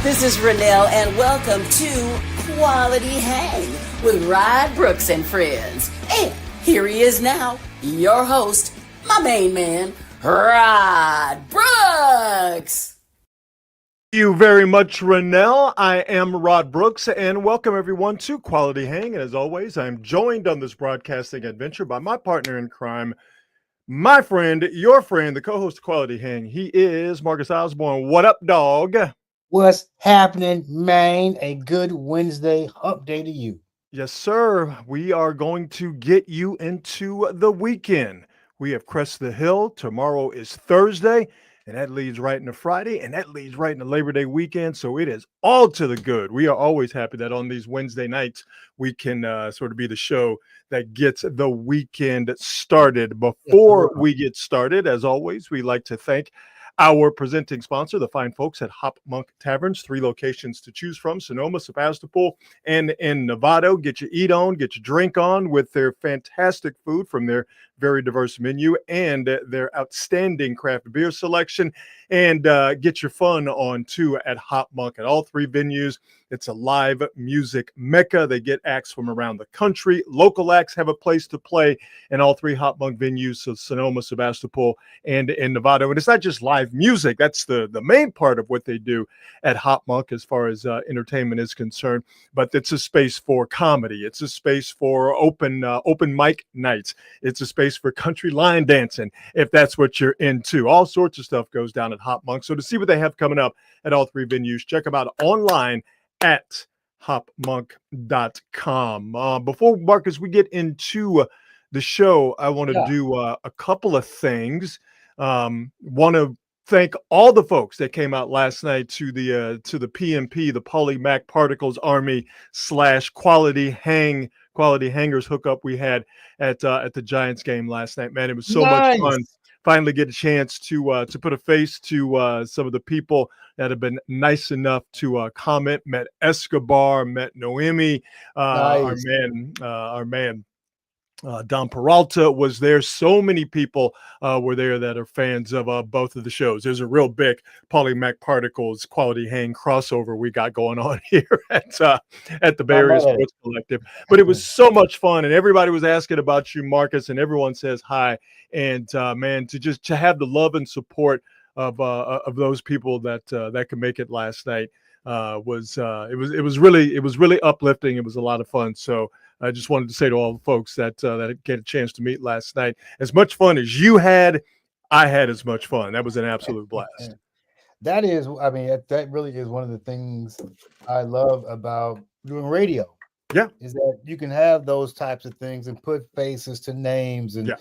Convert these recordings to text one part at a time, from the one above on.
This is Renelle, and welcome to Quality Hang with Rod Brooks and friends. And here he is now, your host, my main man, Rod Brooks. Thank you very much, Renelle. I am Rod Brooks, and welcome everyone to Quality Hang. And as always, I'm joined on this broadcasting adventure by my partner in crime, my friend, your friend, the co-host of Quality Hang. He is Marcus Osborne. What up, dog? What's happening, man? A good Wednesday update to you. Yes, sir. We are going to get you into the weekend. We have crested the hill. Tomorrow is Thursday, and that leads right into Friday, and that leads right into Labor Day weekend. So it is all to the good. We are always happy that on these Wednesday nights, we can sort of be the show that gets the weekend started. Before we get started, as always, we like to thank our presenting sponsor, the fine folks at Hop Monk Taverns, 3 locations to choose from: Sonoma, Sebastopol, and in Novato. Get your eat on, get your drink on with their fantastic food from their very diverse menu and their outstanding craft beer selection, and get your fun on too at Hop Monk at all 3 venues. It's a live music mecca. They get acts from around the country. Local acts have a place to play in all 3 Hop Monk venues, so Sonoma, Sebastopol, and in Novato. And it's not just live music. That's the main part of what they do at Hop Monk as far as entertainment is concerned. But it's a space for comedy. It's a space for open mic nights. It's a space for country line dancing, if that's what you're into. All sorts of stuff goes down at Hop Monk. So to see what they have coming up at all 3 venues, check them out online at hopmonk.com. Before, Marcus, we get into the show, I want to do a couple of things. Want to thank all the folks that came out last night to the PMP, the Paulie Mac Particles Army / Quality Hangers hookup we had at the Giants game last night. Man, it was so much fun. Finally get a chance to put a face to some of the people that have been nice enough to comment. Met Escobar, met Noemi, our man Don Peralta was there. So many people were there that are fans of both of the shows. There's a real big Paulie Mac Particles Quality Hang crossover we got going on here at the Bay Area Sports Collective. But it was so much fun, and everybody was asking about you, Marcus, and everyone says hi. And man, to have the love and support of those people that could make it last night was really uplifting. It was a lot of fun. So I just wanted to say to all the folks that get a chance to meet last night, as much fun as you had, I had as much fun. That was an absolute blast. That is, I mean, that really is one of the things I love about doing radio. Yeah, is that you can have those types of things and put faces to names and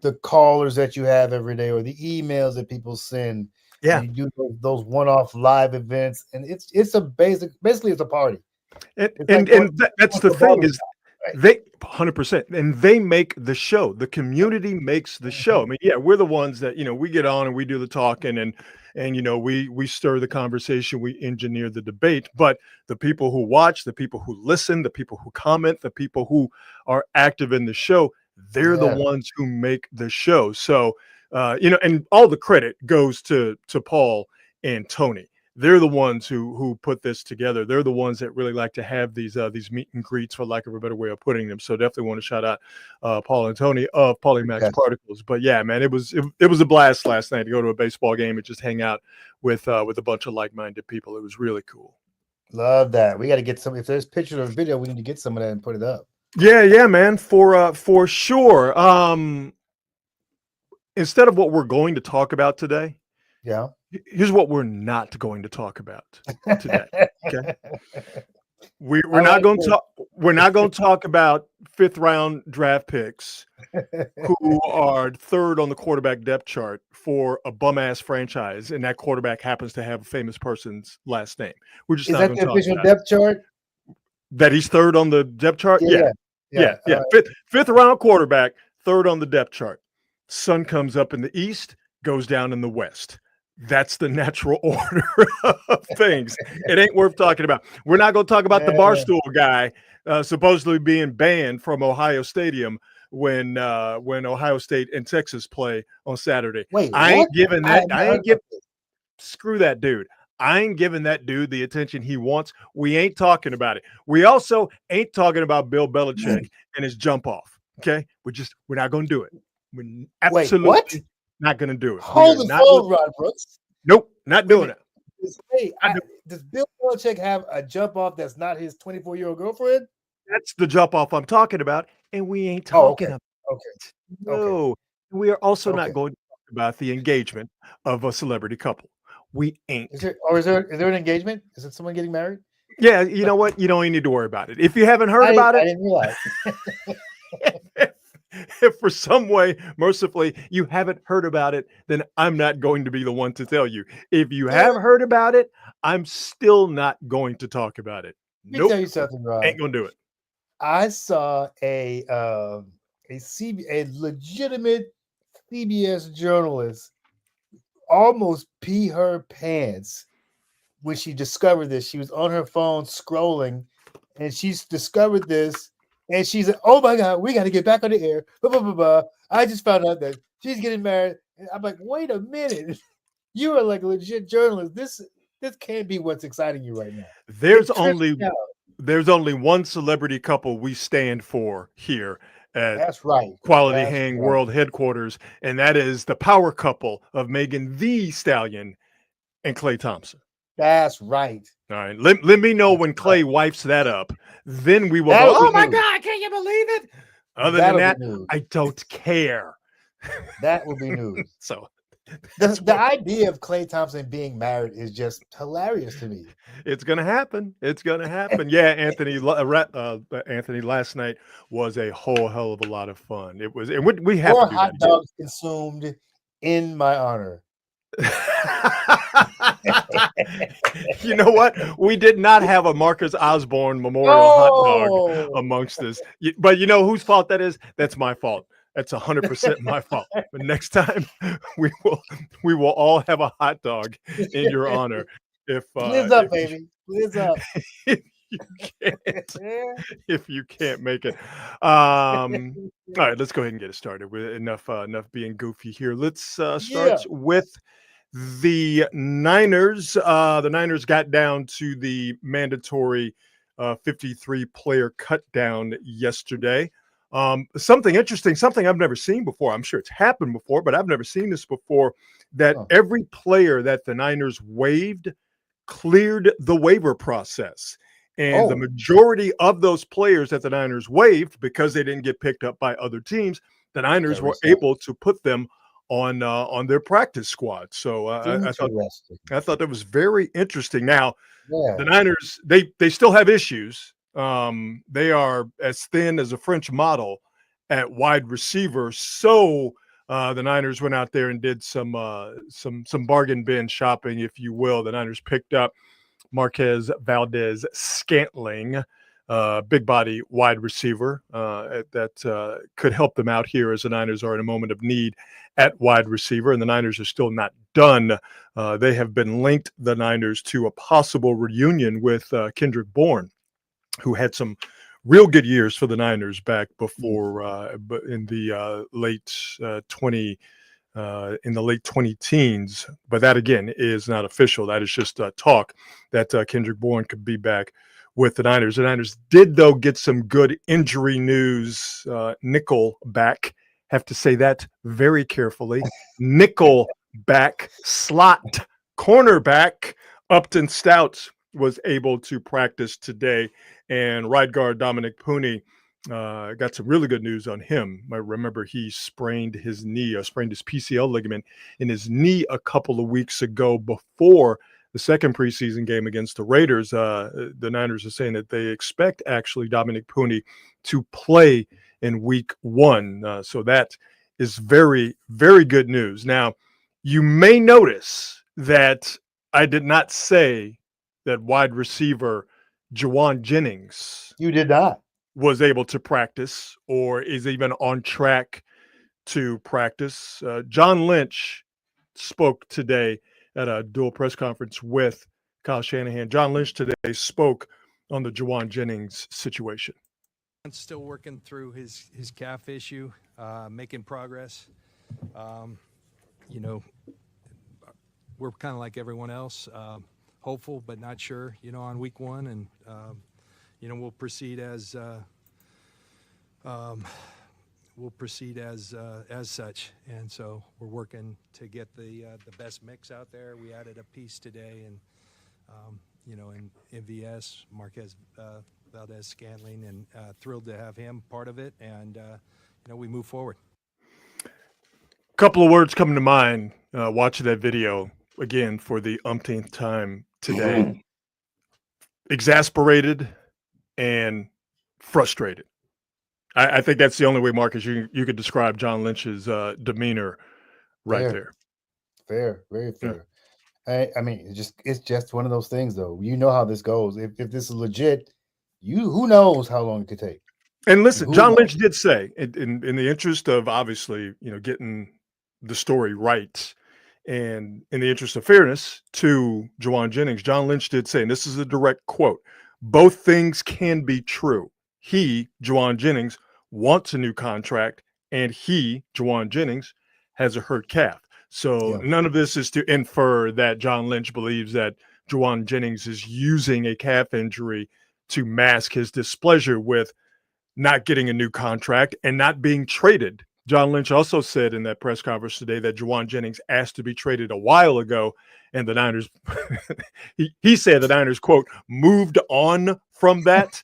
the callers that you have every day or the emails that people send. Yeah, and you do those one-off live events, and it's a basically it's a party. And that's the thing is. They 100%, and they make the show. The community makes the show. I mean, yeah, we're the ones that we get on and we do the talking and we stir the conversation, we engineer the debate. But the people who watch, the people who listen, the people who comment, the people who are active in the show, they're the ones who make the show. So and all the credit goes to Paul and Tony. They're the ones who put this together. They're the ones that really like to have these meet and greets, for lack of a better way of putting them. So definitely want to shout out Paul and Tony of Paulie Mac's Particles. But yeah, man, it was a blast last night to go to a baseball game and just hang out with a bunch of like-minded people. It was really cool. Love that. We got to get some. If there's pictures or video, we need to get some of that and put it up. Yeah, man, for sure. Instead of what we're going to talk about today. Yeah. Here's what we're not going to talk about today. Okay, we're not going to talk about 5th round draft picks who are 3rd on the quarterback depth chart for a bum ass franchise, and that quarterback happens to have a famous person's last name. We're just not going to talk about. Is that the official depth chart? That he's 3rd on the depth chart. Yeah. Fifth round quarterback, 3rd on the depth chart. Sun comes up in the east, goes down in the west. That's the natural order of things. It ain't worth talking about. We're not going to talk about the Barstool guy supposedly being banned from Ohio Stadium when Ohio State and Texas play on Saturday. Wait, I ain't giving that. Screw that dude. I ain't giving that dude the attention he wants. We ain't talking about it. We also ain't talking about Bill Belichick and his jump off. Okay. We're not going to do it. We're Wait, absolutely what? not going to do it. Hold the phone, Rod Brooks. Nope, not doing it. Hey, does Bill Belichick have a jump off that's not his 24-year-old girlfriend? That's the jump off I'm talking about, and we ain't talking about it. Okay. No. We are also not going to talk about the engagement of a celebrity couple. We ain't. Is there an engagement? Is it someone getting married? Yeah, you know what? You don't even need to worry about it. If you haven't heard about it, I didn't realize. if for some way, mercifully, you haven't heard about it, then I'm not going to be the one to tell you. If you have heard about it, I'm still not going to talk about it. Let me tell you something, Rob. Ain't gonna do it. I saw a legitimate CBS journalist almost pee her pants when she discovered this. She was on her phone scrolling, and she's discovered this, and she's like, "Oh my God, we got to get back on the air." Blah, blah, blah, blah. I just found out that she's getting married. And I'm like, wait a minute, you are like a legit journalist. This can't be what's exciting you right now. There's only one celebrity couple we stand for here at That's right. Quality Hang World Headquarters, and that is the power couple of Megan Thee Stallion and Klay Thompson. That's right. All right. Let me know when Klay wipes that up. Then we will go, oh my God, can you believe it? Other than that, I don't care. That will be news. So the idea of Klay Thompson being married is just hilarious to me. It's gonna happen. It's gonna happen. Yeah, Anthony. Anthony, last night was a whole hell of a lot of fun. It was, and we have 4 to do hot that dogs consumed in my honor. You know what? We did not have a Marcus Osborne Memorial hot dog amongst us. But you know whose fault that is? That's my fault. That's 100% my fault. But next time we will all have a hot dog in your honor. Liz up, baby. Liz up. If you can't make it. All right, let's go ahead and get it started. With enough being goofy here. Let's start with the Niners. The Niners got down to the mandatory 53-player cut down yesterday. Something interesting, something I've never seen before. I'm sure it's happened before, but I've never seen this before, that every player that the Niners waived cleared the waiver process. And the majority of those players that the Niners waived, because they didn't get picked up by other teams, the Niners were able to put them on their practice squad. So I thought that was very interesting. Now, the Niners, they still have issues. They are as thin as a French model at wide receiver. So the Niners went out there and did some bargain bin shopping, if you will. The Niners picked up Marquez Valdes-Scantling, big body wide receiver that could help them out here, as the Niners are in a moment of need at wide receiver, and the Niners are still not done. They have been linked, the Niners, to a possible reunion with Kendrick Bourne, who had some real good years for the Niners back before in the late 20 teens. But that, again, is not official. That is just talk that Kendrick Bourne could be back with the Niners. The Niners did, though, get some good injury news. Nickel back. Have to say that very carefully. Nickel back, slot cornerback Upton Stout was able to practice today, and right guard Dominic Pooney got some really good news on him. I remember he sprained his PCL ligament in his knee a couple of weeks ago before the second preseason game against the Raiders. The Niners are saying that they expect actually Dominic Pooney to play in week 1. So that is very, very good news. Now, you may notice that I did not say that wide receiver Jauan Jennings was able to practice or is even on track to practice. John Lynch spoke today at a dual press conference with Kyle Shanahan. John Lynch today spoke on the Jauan Jennings situation. Still working through his calf issue, making progress. We're kind of like everyone else. hopeful but not sure, on week one, and we'll proceed as such. And so we're working to get the best mix out there. We added a piece today, and in MVS, Marquez Valdez Scantling, and thrilled to have him part of it. And we move forward. Couple of words come to mind watching that video again for the umpteenth time today. Exasperated and frustrated. I think that's the only way, Marcus, you could describe John Lynch's demeanor right there. Fair, very fair. Yeah. I mean, it's just one of those things, though. You know how this goes. If this is legit, who knows how long it could take. And listen, John Lynch did say, in the interest of obviously, getting the story right, and in the interest of fairness to Jauan Jennings, John Lynch did say, and this is a direct quote, both things can be true. He, Jauan Jennings, wants a new contract, and he, Jauan Jennings, has a hurt calf. So none of this is to infer that John Lynch believes that Jauan Jennings is using a calf injury to mask his displeasure with not getting a new contract and not being traded. John Lynch also said in that press conference today that Jauan Jennings asked to be traded a while ago, and the Niners, he said the Niners, quote, moved on from that.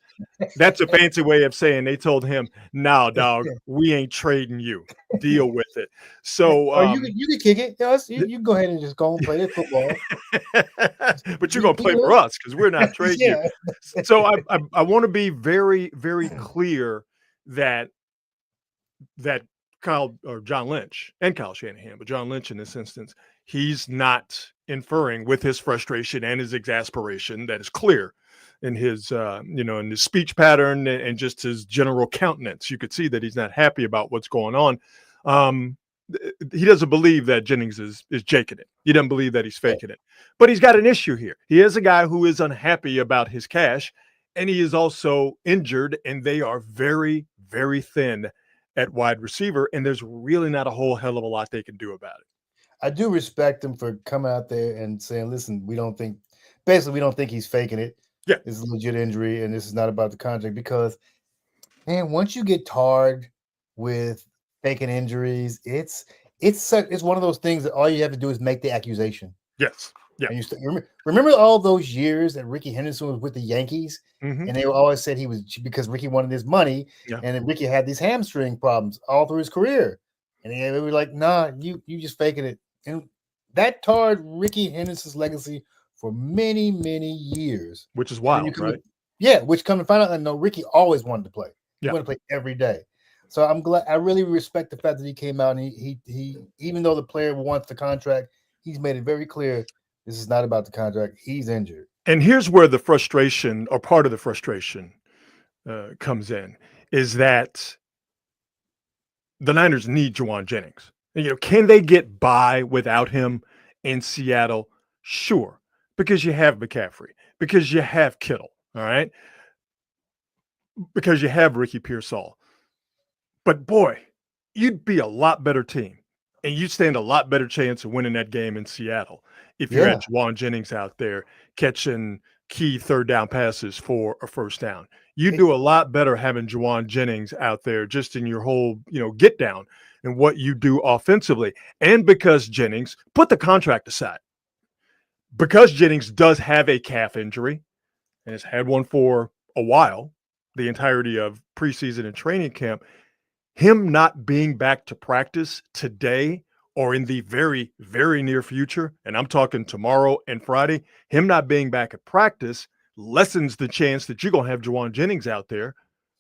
That's a fancy way of saying they told him, "Nah, dog, we ain't trading you. Deal with it." So you can kick it. You can go ahead and just go and play the football. But you're gonna play for us because we're not trading you. So I want to be very, very clear that Kyle or John Lynch and Kyle Shanahan, but John Lynch in this instance, he's not inferring with his frustration and his exasperation that is clear in his, in his speech pattern and just his general countenance. You could see that he's not happy about what's going on. He doesn't believe that Jennings is jaking it. He doesn't believe that he's faking it. But he's got an issue here. He is a guy who is unhappy about his cash, and he is also injured, and they are very, very thin at wide receiver, and there's really not a whole hell of a lot they can do about it. I do respect him for coming out there and saying, listen, we don't think he's faking it. Yeah. It's a legit injury, and this is not about the contract, because, man, once you get tarred with faking injuries, it's one of those things that all you have to do is make the accusation. Yes. Yeah. And remember all those years that Ricky Henderson was with the Yankees, and they always said he was because Ricky wanted his money, and then Ricky had these hamstring problems all through his career, and they were like, "Nah, you just faking it," and that tarred Ricky Henderson's legacy for many, many years, which is wild, right? Which come to find out that no, Ricky always wanted to play. He wanted to play every day. So I'm glad. I really respect the fact that he came out and he even though the player wants the contract, he's made it very clear. This is not about the contract. He's injured. And here's where the frustration, or part of the frustration, comes in, is that the Niners need Jauan Jennings. Can they get by without him in Seattle? Sure, because you have McCaffrey, because you have Kittle, all right? Because you have Ricky Pearsall. But boy, you'd be a lot better team, and you'd stand a lot better chance of winning that game in Seattle if you had Jauan Jennings out there catching key third down passes for a first down. You do a lot better having Jauan Jennings out there just in your whole, get down and what you do offensively. And because Jennings, put the contract aside, because Jennings does have a calf injury and has had one for a while, the entirety of preseason and training camp, him not being back to practice today or in the very, very near future, and I'm talking tomorrow and Friday, him not being back at practice lessens the chance that you're going to have Jauan Jennings out there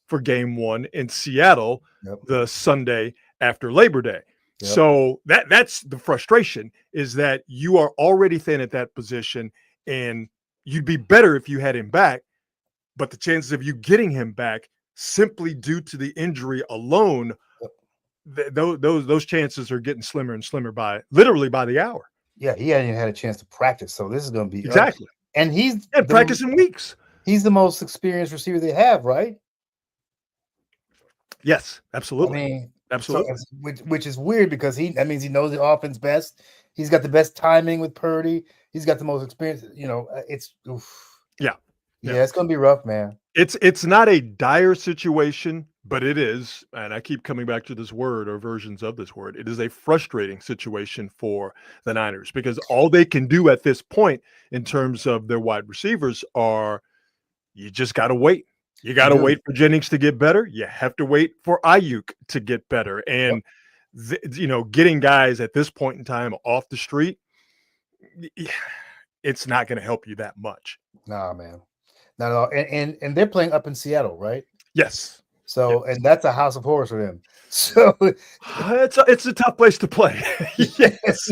for game one in Seattle the Sunday after Labor Day. So that's the frustration, is that you are already thin at that position, and you'd be better if you had him back, but the chances of you getting him back simply due to the injury alone, those chances are getting slimmer and slimmer literally by the hour. Yeah, he hadn't even had a chance to practice, so this is going to be exactly. And he's practicing weeks. He's the most experienced receiver they have, right? Yes, absolutely. I mean, absolutely. So, which is weird because that means he knows the offense best. He's got the best timing with Purdy. He's got the most experience. It's Yeah. it's gonna be rough, man. It's not a dire situation, but it is, and I keep coming back to this word or versions of this word. It is a frustrating situation for the Niners because all they can do at this point in terms of their wide receivers are you just got to wait. You got to wait for Jennings to get better. You have to wait for Ayuk to get better. And, getting guys at this point in time off the street, it's not going to help you that much. Nah, man. Not at all. And they're playing up in Seattle, right? Yes. So, and that's a house of horrors for them. So it's a tough place to play. Yes.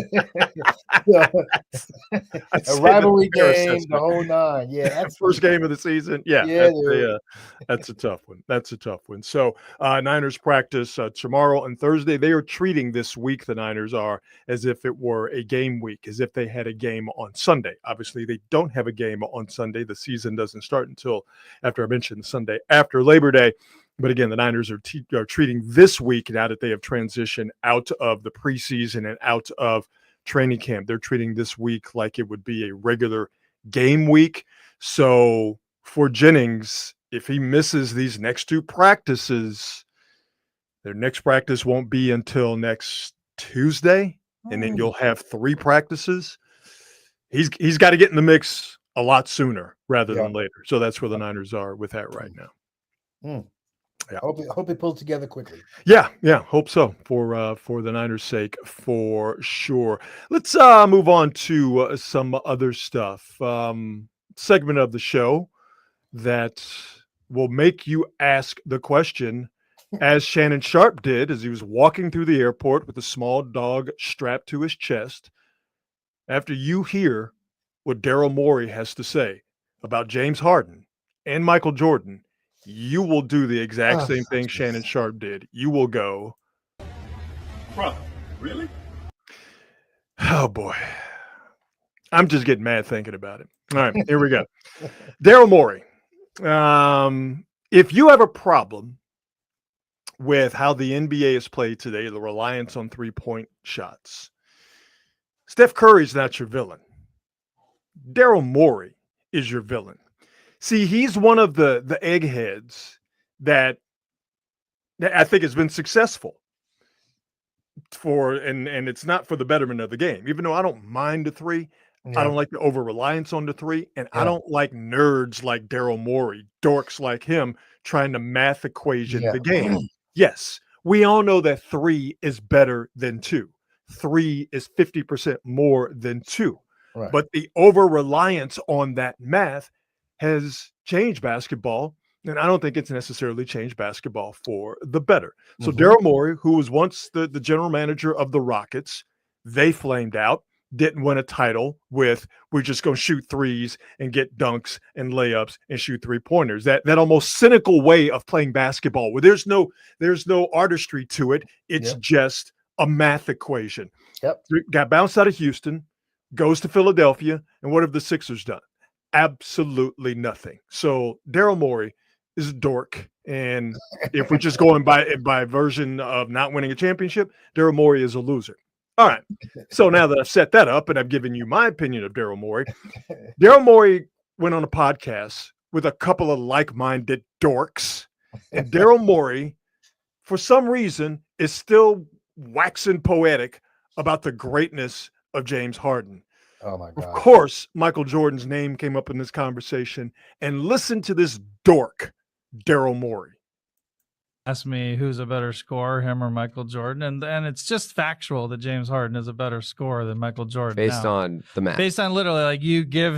A rivalry game, the whole nine. Yeah, that's first game of the season. That's a tough one. That's a tough one. So Niners practice tomorrow and Thursday. They are treating this week, the Niners are, as if it were a game week, as if they had a game on Sunday. Obviously, they don't have a game on Sunday. The season doesn't start until, after I mentioned, Sunday after Labor Day. But again, the Niners are treating this week, now that they have transitioned out of the preseason and out of training camp, they're treating this week like it would be a regular game week. So for Jennings, if he misses these next two practices, their next practice won't be until next Tuesday, and then you'll have 3 practices. He's got to get in the mix a lot sooner rather than later. So that's where the Niners are with that right now. Yeah. Hope it pulls together quickly. Yeah, hope so for the Niners' sake, for sure. Let's move on to some other stuff. Segment of the show that will make you ask the question, as Shannon Sharpe did as he was walking through the airport with a small dog strapped to his chest. After you hear what Daryl Morey has to say about James Harden and Michael Jordan, you will do the exact same thing Shannon Sharpe did. You will go, bro, really? Oh, boy. I'm just getting mad thinking about it. All right, here we go. Daryl Morey. If you have a problem with how the NBA is played today, the reliance on three-point shots, Steph Curry's not your villain. Daryl Morey is your villain. See, he's one of the eggheads that I think has been successful and it's not for the betterment of the game. Even though I don't mind the three, I don't like the over-reliance on the three, and I don't like nerds like Daryl Morey, dorks like him, trying to math equation the game. Yes, we all know that 3 is better than 2. 3 is 50% more than 2. Right. But the over-reliance on that math has changed basketball, and I don't think it's necessarily changed basketball for the better. So Daryl Morey, who was once the general manager of the Rockets, they flamed out, didn't win a title with we're just going to shoot threes and get dunks and layups and shoot three-pointers. That almost cynical way of playing basketball where there's no artistry to it. It's just a math equation. Got bounced out of Houston, goes to Philadelphia, and what have the Sixers done? Absolutely nothing. So Daryl Morey is a dork, and if we're just going by version of not winning a championship, Daryl Morey is a loser. All right. So now that I've set that up and I've given you my opinion of Daryl Morey went on a podcast with a couple of like-minded dorks, and Daryl Morey, for some reason, is still waxing poetic about the greatness of James Harden. Oh my God. Of course, Michael Jordan's name came up in this conversation, and listen to this dork, Daryl Morey. Ask me who's a better scorer, him or Michael Jordan, and it's just factual that James Harden is a better scorer than Michael Jordan. Based on the math. Based on literally, like you give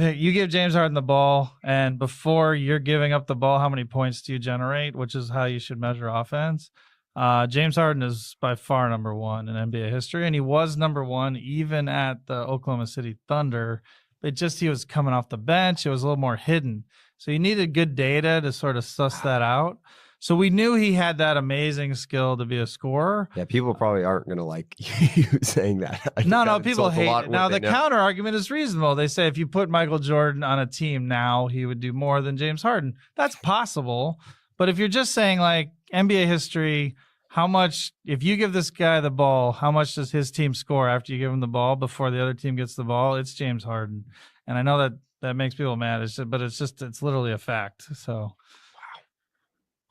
James Harden the ball, and before you're giving up the ball, how many points do you generate, which is how you should measure offense. James Harden is by far number 1 in NBA history, and he was number 1 even at the Oklahoma City Thunder. But he was coming off the bench. It was a little more hidden. So you needed good data to sort of suss that out. So we knew he had that amazing skill to be a scorer. Yeah, people probably aren't going to like you saying that. No, people hate it. Now, the counter argument is reasonable. They say if you put Michael Jordan on a team now, he would do more than James Harden. That's possible. But if you're just saying like NBA history, how much, if you give this guy the ball, how much does his team score after you give him the ball before the other team gets the ball? It's James Harden. And I know that makes people mad, but it's literally a fact. So,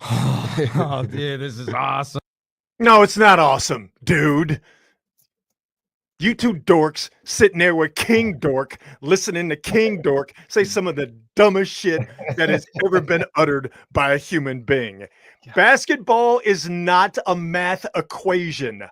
oh, dude, this is awesome. No, it's not awesome, dude. You two dorks sitting there with King Dork, listening to King Dork say some of the dumbest shit that has ever been uttered by a human being. Basketball is not a math equation.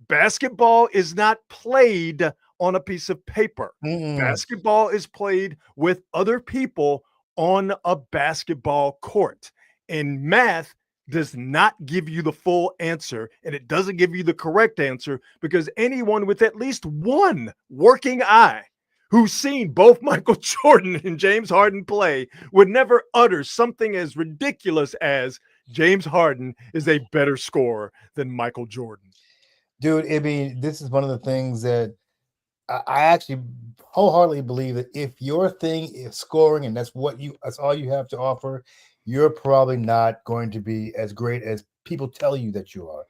Basketball is not played on a piece of paper. Basketball is played with other people on a basketball court. And math does not give you the full answer, and it doesn't give you the correct answer, because anyone with at least one working eye who's seen both Michael Jordan and James Harden play would never utter something as ridiculous as James Harden is a better scorer than Michael Jordan. Dude, I mean, this is one of the things that I actually wholeheartedly believe that if your thing is scoring and that's all you have to offer, you're probably not going to be as great as people tell you that you are.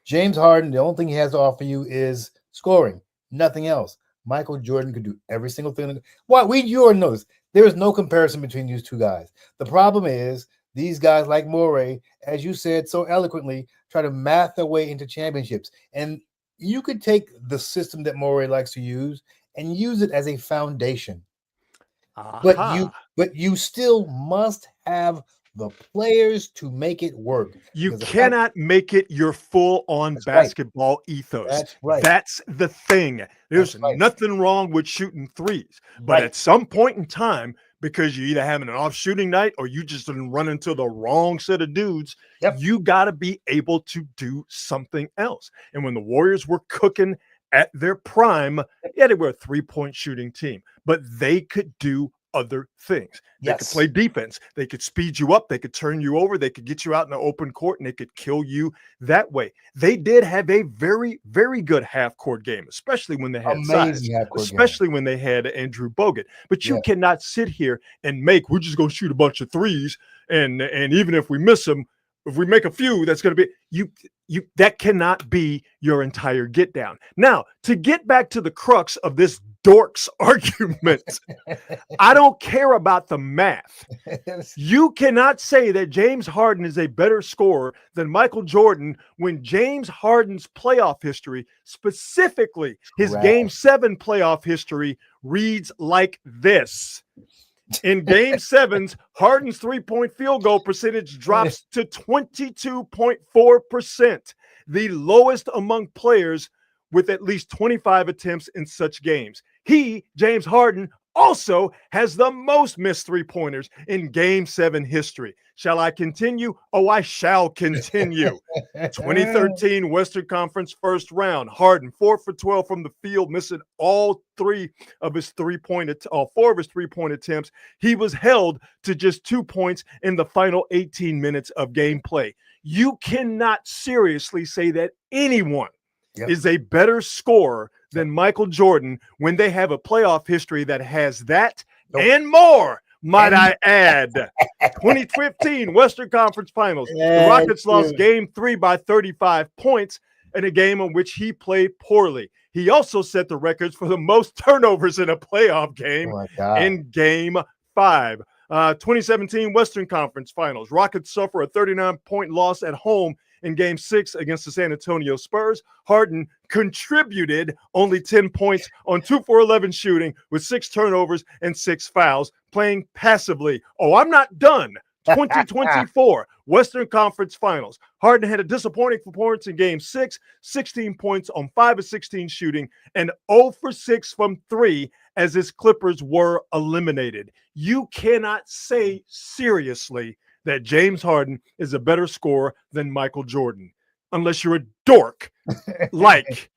James Harden, the only thing he has to offer you is scoring, nothing else. Michael Jordan could do every single thing. You already know this. There is no comparison between these two guys. The problem is these guys like Morey, as you said so eloquently, try to math their way into championships. And you could take the system that Morey likes to use and use it as a foundation. But you still must have the players to make it work. You cannot make it your full-on basketball ethos. That's right. That's the thing. There's nothing wrong with shooting threes. But at some point in time, because you're either having an off shooting night or you just didn't run into the wrong set of dudes, you got to be able to do something else. And when the Warriors were cooking at their prime, they were a three-point shooting team, but they could do other things. They could play defense. They could speed you up. They could turn you over. They could get you out in the open court, and they could kill you that way. They did have a very, very good half-court game, especially when they had size, especially when they had Andrew Bogut. But you cannot sit here and we're just going to shoot a bunch of threes, and even if we miss them, if we make a few, that's going to be that cannot be your entire get down. Now, to get back to the crux of this dork's argument, I don't care about the math. You cannot say that James Harden is a better scorer than Michael Jordan when James Harden's playoff history, specifically his Game 7 playoff history, reads like this. In Game 7s, Harden's three-point field goal percentage drops to 22.4%, the lowest among players with at least 25 attempts in such games. He, James Harden, also has the most missed three-pointers in Game 7 history. Shall I continue? Oh, I shall continue. 2013 Western Conference first round. Harden, 4 for 12 from the field, missing all four of his three-point attempts. He was held to just 2 points in the final 18 minutes of gameplay. You cannot seriously say that anyone is a better scorer than Michael Jordan when they have a playoff history that has that and more, might I add. 2015 Western Conference Finals. The Rockets lost Game 3 by 35 points in a game in which he played poorly. He also set the records for the most turnovers in a playoff game in Game 5. 2017 Western Conference Finals. Rockets suffer a 39-point loss at home in Game 6 against the San Antonio Spurs. Harden contributed only 10 points on 2 for 11 shooting with 6 turnovers and 6 fouls, playing passively. Oh, I'm not done. 2024 Western Conference Finals. Harden had a disappointing performance in Game 6, 16 points on 5 of 16 shooting, and 0 for 6 from 3 as his Clippers were eliminated. You cannot say seriously that James Harden is a better scorer than Michael Jordan, unless you're a dork like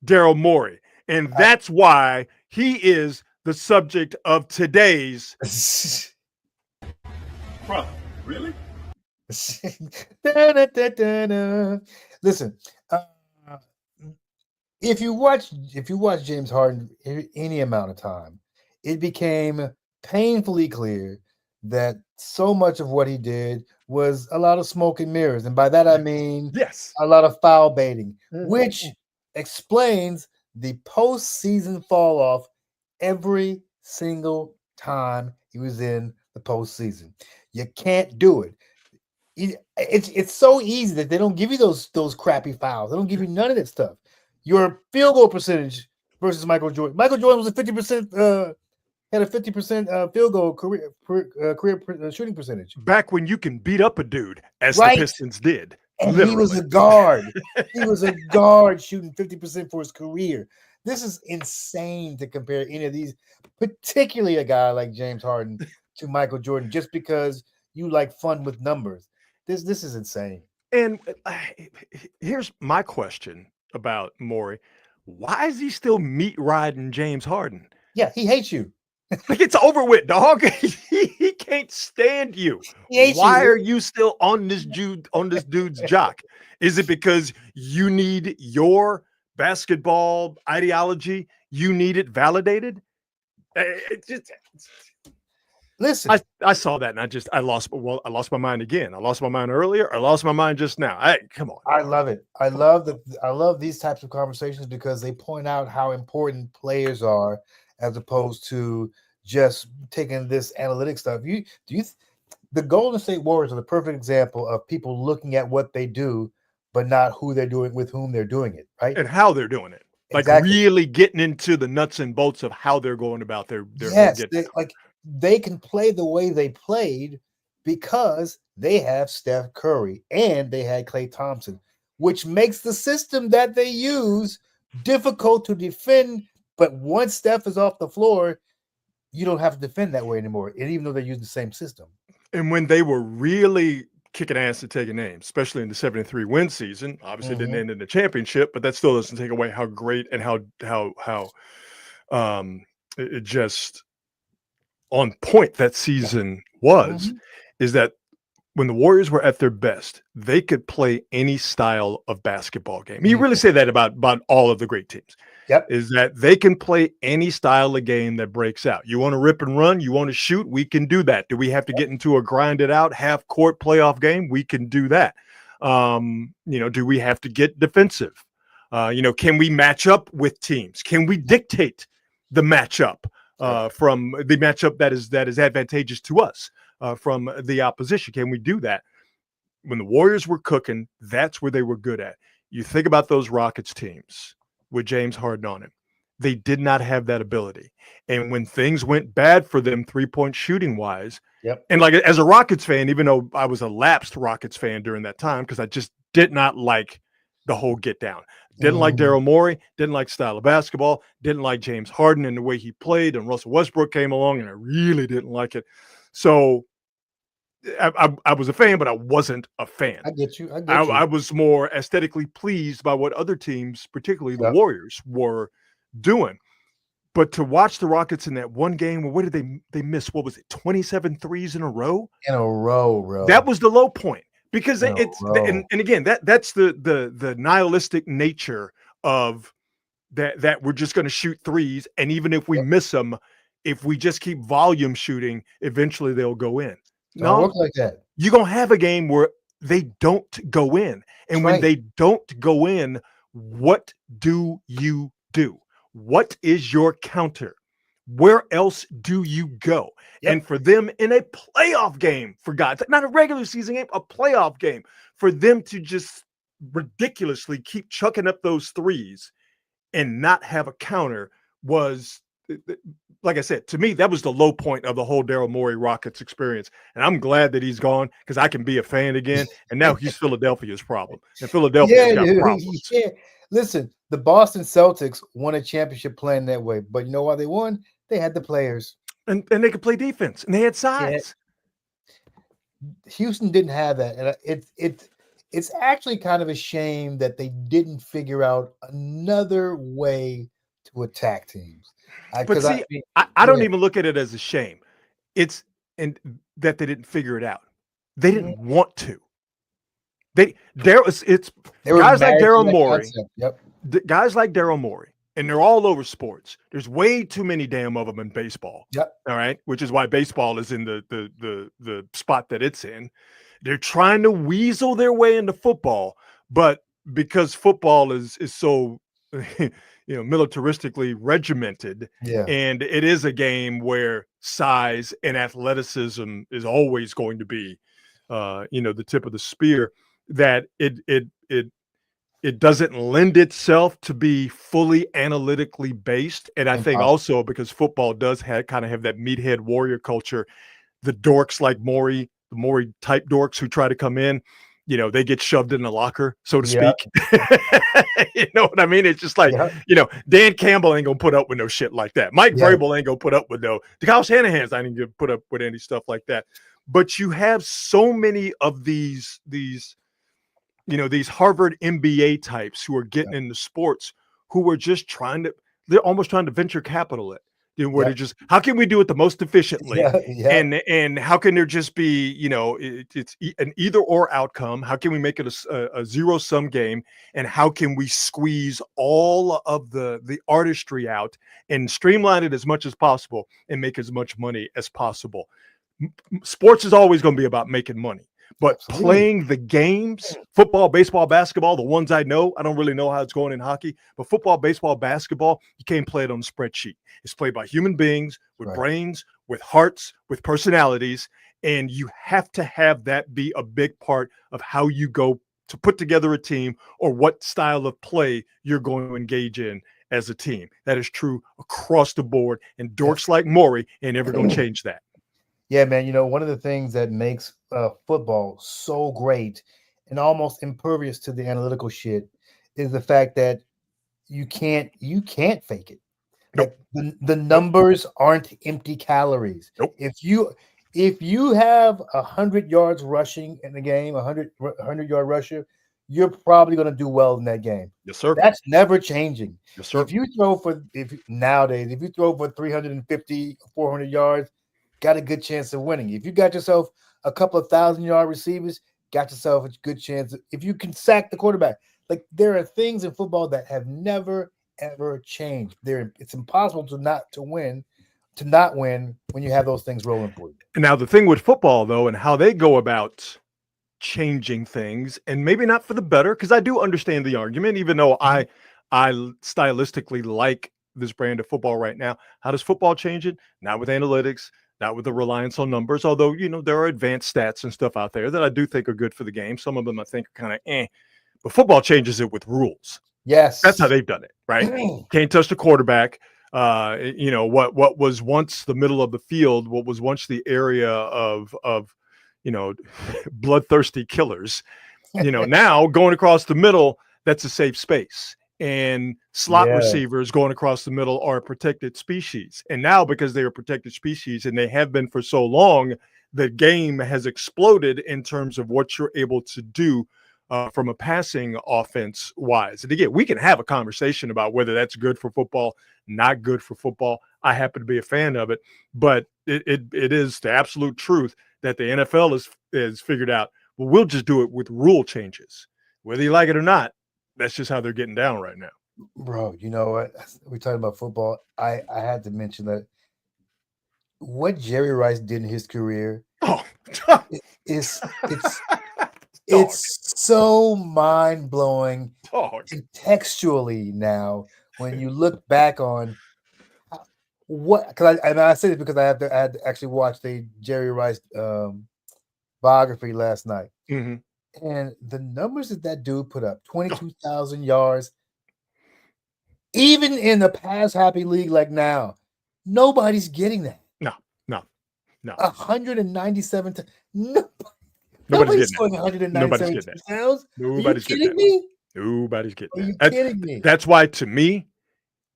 Daryl Morey. And that's why he is the subject of today's. Bro, really? Listen, if you watch James Harden any amount of time, it became painfully clear that so much of what he did was a lot of smoke and mirrors. And by that, I mean Yes. a lot of foul baiting, Mhm. which explains the postseason fall off every single time he was in the postseason. You can't do it. It's so easy that they don't give you those crappy fouls. They don't give you none of that stuff. Your field goal percentage versus Michael Jordan. Michael Jordan was a 50%, had a 50% field goal career shooting percentage. Back when you can beat up a dude, as Right. the Pistons did. And literally. he was a guard. He was a guard shooting 50% for his career. This is insane to compare any of these, particularly a guy like James Harden to Michael Jordan, just because you like fun with numbers. This is insane. And here's my question about Morey. Why is he still meat riding James Harden? Yeah, he hates you. Like, it's over with, dog. He can't stand you. He hates Why you. are you still on this dude's jock? Is it because you need your basketball ideology? You need it validated? Listen, I saw that and I lost my mind again. I lost my mind earlier. I lost my mind just now. Come on. I love it. I love these types of conversations because they point out how important players are as opposed to just taking this analytic stuff. The Golden State Warriors are the perfect example of people looking at what they do, but not who they're doing, with whom they're doing it, right? And how they're doing it. Like, Exactly. really getting into the nuts and bolts of how they're going about their Yes, getting. they can play the way they played because they have Steph Curry and they had Klay Thompson, which makes the system that they use difficult to defend. But once Steph is off the floor, you don't have to defend that way anymore. And even though they use the same system. And when they were really kicking ass and taking names, especially in the 73 win season, obviously didn't end in the championship, but that still doesn't take away how great and how it just on point that season was, is that when the Warriors were at their best, they could play any style of basketball game. You really say that about all of the great teams. Yep. Is that they can play any style of game that breaks out. You want to rip and run, you want to shoot, we can do that. Do we have to get into a grinded out half court playoff game? We can do that. Do we have to get defensive? Can we match up with teams? Can we dictate the matchup from the matchup that is advantageous to us from the opposition? Can we do that? When the Warriors were cooking, that's where they were good at. You think about those Rockets teams with James Harden on it. They did not have that ability. And when things went bad for them 3-point shooting wise, and like as a Rockets fan, even though I was a lapsed Rockets fan during that time, because I just did not like the whole get down. Didn't like Daryl Morey, didn't like style of basketball, didn't like James Harden and the way he played, and Russell Westbrook came along, and I really didn't like it. So I was a fan, but I wasn't a fan. I get you. I was more aesthetically pleased by what other teams, particularly the Warriors, were doing. But to watch the Rockets in that one game, well, what did they miss? What was it? 27 threes in a row? In a row, bro. That was the low point. Because it's and again, that's the nihilistic nature of that we're just going to shoot threes, and even if we miss them, if we just keep volume shooting, eventually they'll go in. Don't work like that. You're going to have a game where they don't go in. And when they don't go in, what do you do? What is your counter? Where else do you go? And for them in a playoff game, for God's sake, not a regular season game, a playoff game, for them to just ridiculously keep chucking up those threes and not have a counter was, like I said, to me, that was the low point of the whole Daryl Morey Rockets experience. And I'm glad that he's gone because I can be a fan again. And now he's Philadelphia's problem. And Philadelphia's got problems. Yeah. Listen, the Boston Celtics won a championship playing that way. But you know why they won? They had the players. And they could play defense. And they had size. Yeah. Houston didn't have that. And it's actually kind of a shame that they didn't figure out another way to attack teams. But see, I don't even look at it as a shame. It's that they didn't figure it out. They didn't want to. Guys like Daryl Morey. Yep. Guys like Daryl Morey and they're all over sports. There's way too many damn of them in baseball. Yep. All right, which is why baseball is in the spot that it's in. They're trying to weasel their way into football, but because football is so militaristically regimented, Yeah. and it is a game where size and athleticism is always going to be the tip of the spear, that it doesn't lend itself to be fully analytically based. And I think also because football does kind of have that meathead warrior culture, the dorks like Maury, the Maury type dorks who try to come in, they get shoved in the locker, so to speak. You know what I mean? It's just like, Dan Campbell ain't gonna put up with no shit like that. Mike Vrabel ain't gonna put up with no, Kyle Shanahan's ain't gonna put up with any stuff like that. But you have so many of these Harvard MBA types who are getting into sports, who are just they're almost trying to venture capital it. Where they're just, how can we do it the most efficiently? And how can there just be, it's an either or outcome? How can we make it a zero sum game? And how can we squeeze all of the artistry out and streamline it as much as possible and make as much money as possible? Sports is always going to be about making money. But playing the games, football, baseball, basketball, the ones I know, I don't really know how it's going in hockey, but football, baseball, basketball, you can't play it on a spreadsheet. It's played by human beings with brains, with hearts, with personalities, and you have to have that be a big part of how you go to put together a team or what style of play you're going to engage in as a team. That is true across the board, and dorks like Maury ain't ever going to change that. Yeah, man. One of the things that makes football so great and almost impervious to the analytical shit is the fact that you can't fake it. Nope. Like the numbers aren't empty calories. Nope. If you have 100 yards rushing in the game, 100-yard rusher, you're probably going to do well in that game. Yes, sir. That's never changing. Yes, sir. If you throw for 350, 400 yards, got a good chance of winning. If you got yourself a couple of 1,000-yard receivers, got yourself a good chance. If you can sack the quarterback, like there are things in football that have never ever changed. It's impossible to not win when you have those things rolling for you. Now the thing with football though, and how they go about changing things, and maybe not for the better, because I do understand the argument, even though I stylistically like this brand of football right now. How does football change it? Not with analytics, not with the reliance on numbers, although, there are advanced stats and stuff out there that I do think are good for the game. Some of them I think are kind of but football changes it with rules. Yes. That's how they've done it, right? Can't touch the quarterback. What was once the middle of the field, what was once the area of bloodthirsty killers, now going across the middle, that's a safe space. And slot receivers going across the middle are a protected species. And now, because they are protected species and they have been for so long, the game has exploded in terms of what you're able to do from a passing offense wise. And again, we can have a conversation about whether that's good for football, not good for football. I happen to be a fan of it, but it is the absolute truth that the NFL is figured out. Well, we'll just do it with rule changes, whether you like it or not. That's just how they're getting down right now. Bro, you know what? We're talking about football. I had to mention that what Jerry Rice did in his career it's so mind-blowing contextually now when you look back on what, because I say this because I had to actually watch the Jerry Rice biography last night. Mm-hmm. And the numbers that dude put up, 22,000 yards, even in the pass-happy league like now, nobody's getting that. No. 197. Nobody's going 197 touchdowns. Nobody's Are you getting kidding me? Nobody's getting Are you that. kidding me? That's why, to me,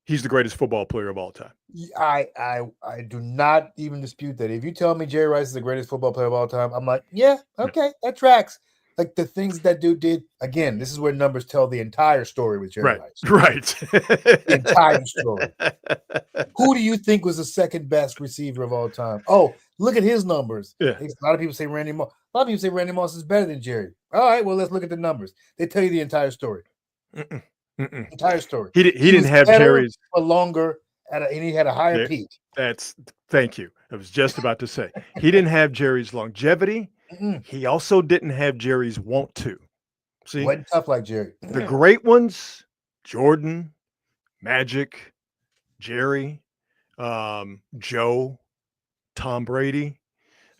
he's the greatest football player of all time. I do not even dispute that. If you tell me Jerry Rice is the greatest football player of all time, I'm like, yeah, okay, that tracks. Like the things that dude did, again, this is where numbers tell the entire story with Jerry Rice. Right. The entire story. Who do you think was the second best receiver of all time? Oh, look at his numbers. Yeah. A lot of people say Randy Moss. A lot of people say Randy Moss is better than Jerry. All right, well, let's look at the numbers. They tell you the entire story. Mm-mm. Entire story. He didn't was have better Jerry's. for longer, and he had a higher There- peak. Thank you. I was just about to say he didn't have Jerry's longevity. Mm-mm. He also didn't have Jerry's want to. See, Wasn't tough like Jerry. the great ones, Jordan, Magic, Jerry, Joe, Tom Brady.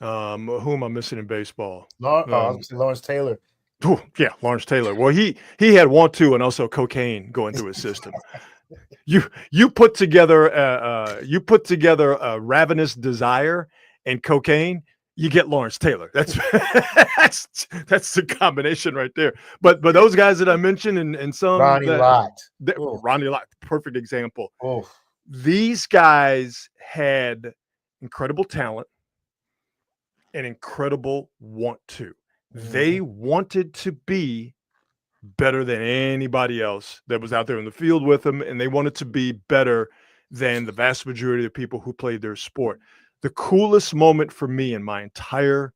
Who am I missing in baseball? I was gonna say Lawrence Taylor. Oh, yeah, Lawrence Taylor. Well, he had want to and also cocaine going through his system. You put together a ravenous desire and cocaine, you get Lawrence Taylor. That's that's the combination right there. But those guys that I mentioned and some Ronnie Lott. Ronnie Lott, perfect example. Oh, These guys had incredible talent and incredible want to. They wanted to be better than anybody else that was out there in the field with them, and they wanted to be better than the vast majority of the people who played their sport. The coolest moment for me in my entire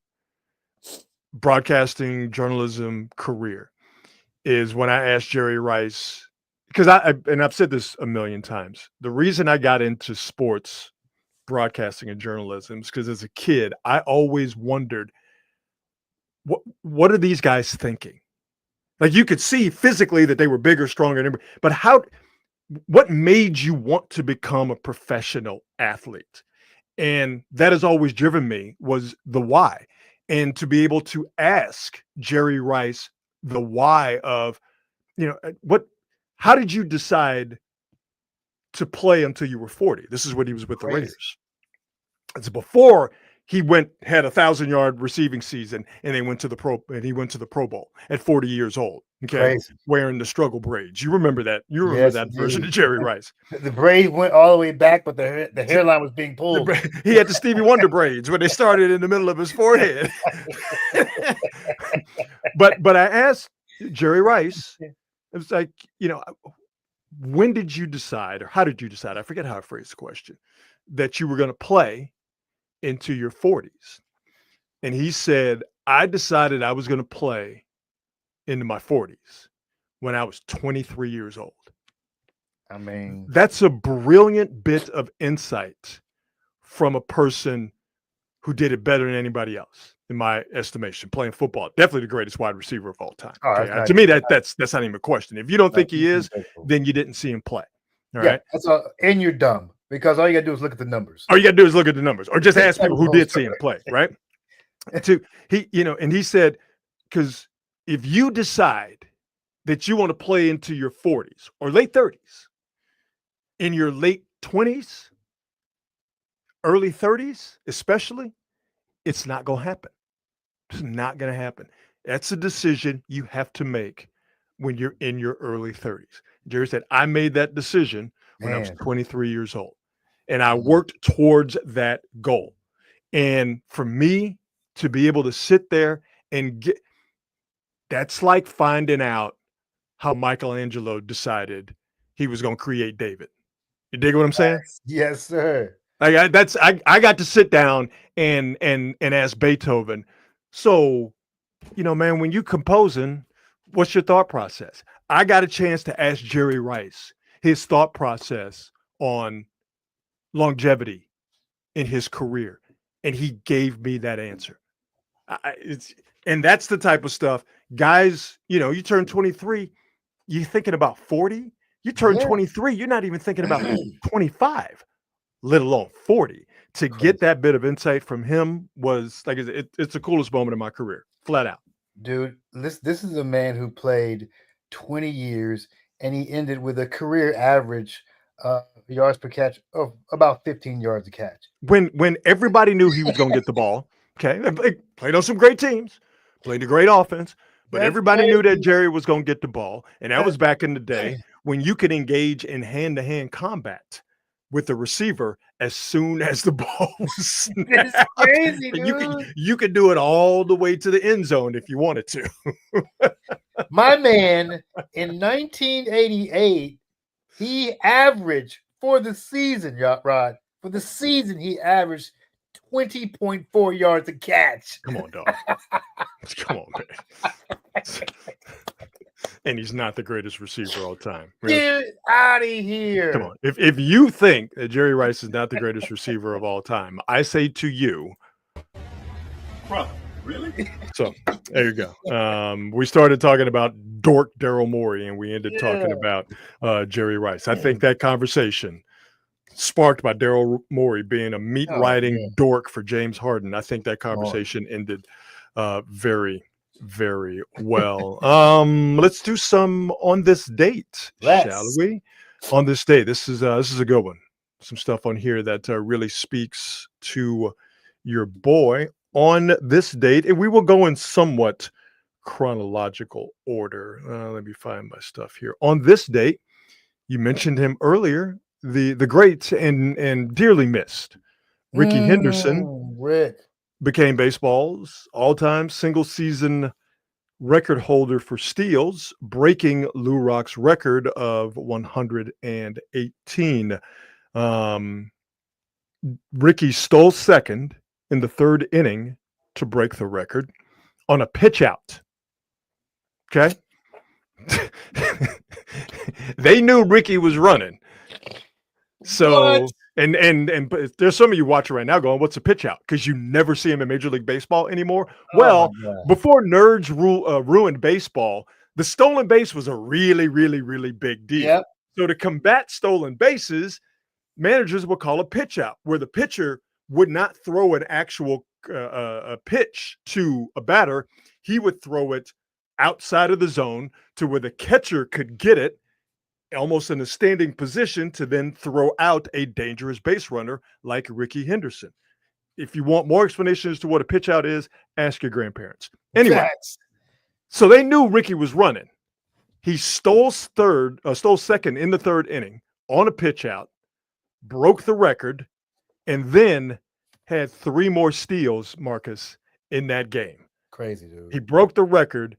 broadcasting journalism career is when I asked Jerry Rice, because I've said this a million times, the reason I got into sports broadcasting and journalism is because as a kid, I always wondered, what are these guys thinking? Like, you could see physically that they were bigger, stronger, but what made you want to become a professional athlete? And that has always driven me, was the why. And to be able to ask Jerry Rice the why of, how did you decide to play until you were 40? This is when he was with the Raiders. It's before he had 1,000-yard receiving season, and he went to the Pro Bowl at 40 years old. Okay, crazy. Wearing the struggle braids. You remember that? You remember that version of Jerry Rice? The braids went all the way back, but the hairline was being pulled. He had the Stevie Wonder braids when they started in the middle of his forehead. but I asked Jerry Rice, it was like, when did you decide, or how did you decide? I forget how I phrased the question, that you were going to play into your 40s. And he said, I decided I was going to play into my 40s when I was 23 years old. I mean, that's a brilliant bit of insight from a person who did it better than anybody else, in my estimation, playing football. Definitely the greatest wide receiver of all time. Okay? To me, that's not even a question. If you don't think he is, then you didn't see him play. All right. That's all, and you're dumb, because all you gotta do is look at the numbers. All you gotta do is look at the numbers, or just ask people who did see him play, right? And he said, because if you decide that you want to play into your 40s or late 30s, in your late 20s, early 30s, especially, it's not going to happen. It's not going to happen. That's a decision you have to make when you're in your early 30s. Jerry said, I made that decision when I was 23 years old, and I worked towards that goal. And for me to be able to sit there and that's like finding out how Michelangelo decided he was going to create David. You dig what I'm saying? Yes, sir. I got to sit down and ask Beethoven. So, man, when you composing, what's your thought process? I got a chance to ask Jerry Rice his thought process on longevity in his career, and he gave me that answer. And that's the type of stuff, guys. You turn 23, you're thinking about 40. You turn 23, you're not even thinking about 25, let alone 40. To get that bit of insight from him was like, it's the coolest moment of my career, flat out. Dude, this is a man who played 20 years, and he ended with a career average yards per catch of about 15 yards a catch. When everybody knew he was going to get the ball, okay, played on some great teams, played a great offense, but everybody knew that Jerry was going to get the ball, and that was back in the day when you could engage in hand-to-hand combat with the receiver as soon as the ball was snapped. It's crazy, dude. You could do it all the way to the end zone if you wanted to. My man, in 1988, he averaged for the season, Rod. For the season, he averaged 20.4 yards a catch. Come on, dog. Come on, man. And he's not the greatest receiver of all time. Get out of here. Come on. If you think that Jerry Rice is not the greatest receiver of all time, I say to you. Bro, really? So there you go. We started talking about dork Daryl Morey, and we ended talking about Jerry Rice. I think that conversation sparked by Daryl Morey being a meat riding dork for James Harden. I think that conversation ended very, very well. Let's do some on this date, shall we? On this day, this is a good one. Some stuff on here that really speaks to your boy on this date, and we will go in somewhat chronological order. Let me find my stuff here. On this date, you mentioned him earlier, the great and dearly missed Ricky Henderson. Rick became baseball's all-time single-season record holder for steals, breaking Lou Rock's record of 118. Ricky stole second in the third inning to break the record on a pitch out. Okay? They knew Ricky was running. So but there's some of you watching right now going, what's a pitch out? Because you never see him in Major League Baseball anymore. Before nerds ruined baseball, the stolen base was a really, really, really big deal. Yep. So to combat stolen bases, managers would call a pitch out, where the pitcher would not throw an actual a pitch to a batter. He would throw it outside of the zone to where the catcher could get it, almost in a standing position, to then throw out a dangerous base runner like Ricky Henderson. If you want more explanation as to what a pitch out is, ask your grandparents. Anyway, so they knew Ricky was running. He stole second in the third inning on a pitch out, broke the record, and then had 3 more steals, Marcus, in that game. Crazy, dude. He broke the record,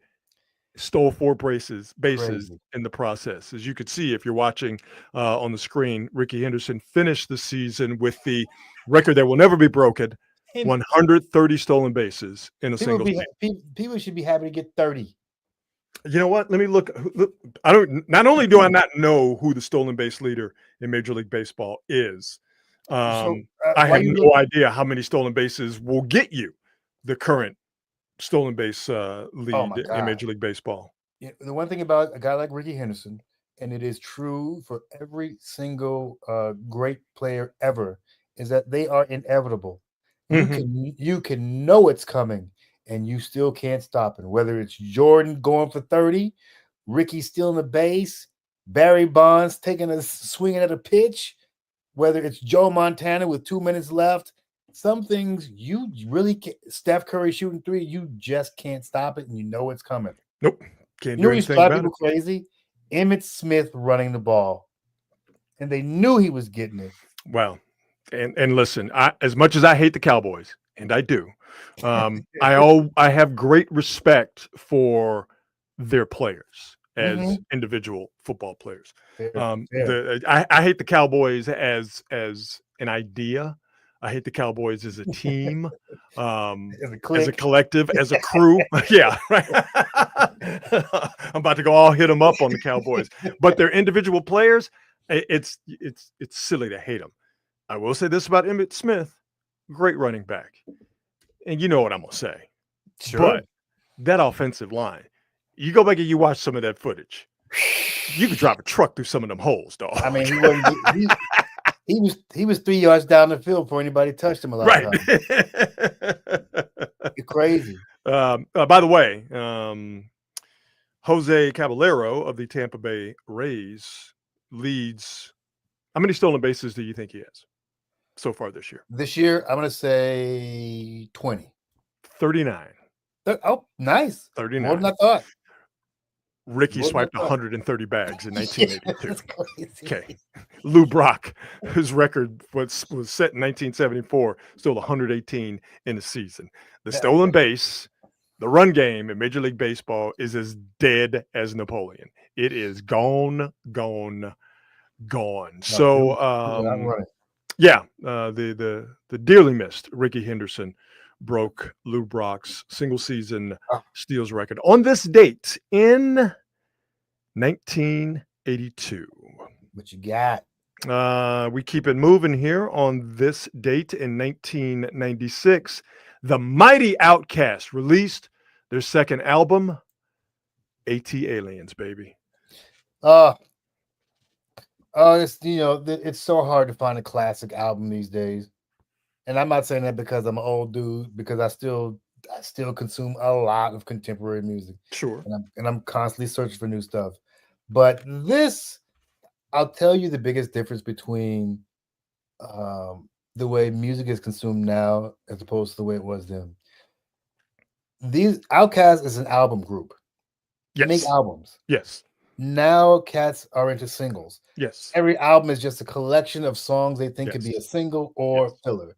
stole 4 bases Crazy. in the process. As you could see, if you're watching on the screen, Ricky Henderson finished the season with the record that will never be broken, 130 stolen bases in a single season. People should be happy to get 30. You know what? Let me look. Not only do I not know who the stolen base leader in Major League Baseball is, I have no idea how many stolen bases will get you the current stolen base lead in Major League Baseball. Yeah, the one thing about a guy like Ricky Henderson, and it is true for every single great player ever, is that they are inevitable. You can know it's coming, and you still can't stop it. Whether it's Jordan going for 30, Ricky stealing the base, Barry Bonds swinging at a pitch, whether it's Joe Montana with 2 minutes left. Some things you really can't. Steph Curry shooting 3, you just can't stop it, and you know it's coming. Nope, can't do anything about it. People crazy. Emmitt Smith running the ball, and they knew he was getting it. Well, and listen, as much as I hate the Cowboys, and I do, I have great respect for their players as individual football players. I hate the Cowboys as an idea. I hate the Cowboys as a team, as a collective, as a crew. Yeah, right. I'm about to go all hit them up on the Cowboys, but their individual players, it's silly to hate them. I will say this about Emmitt Smith, great running back, and you know what I'm gonna say. Sure. But that offensive line, you go back and you watch some of that footage, you could drive a truck through some of them holes, dog. I mean, he was 3 yards down the field before anybody touched him a lot. Right. You're crazy. By the way, Jose Caballero of the Tampa Bay Rays leads. How many stolen bases do you think he has so far this year? This year, I'm going to say 20. 39. Oh, nice. 39. More than I thought. Ricky swiped 130 bags in 1982. Okay. Lou Brock, whose record was set in 1974, stole 118 in a season. The stolen base, the run game in Major League Baseball is as dead as Napoleon. It is gone. So, the dearly missed Ricky Henderson broke Lou Brock's single season steals record on this date in 1982. What you got? We keep it moving here on this date in 1996. The mighty Outkast released their second album, AT Aliens, baby. It's it's so hard to find a classic album these days, and I'm not saying that because I'm an old dude. Because I still consume a lot of contemporary music, Sure. and I'm constantly searching for new stuff. But this, I'll tell you the biggest difference between the way music is consumed now as opposed to the way it was then. These Outkast is an album group. They make Yes. albums. Yes. Now cats are into singles. Yes. Every album is just a collection of songs they think could be a Yes. single or Yes. filler.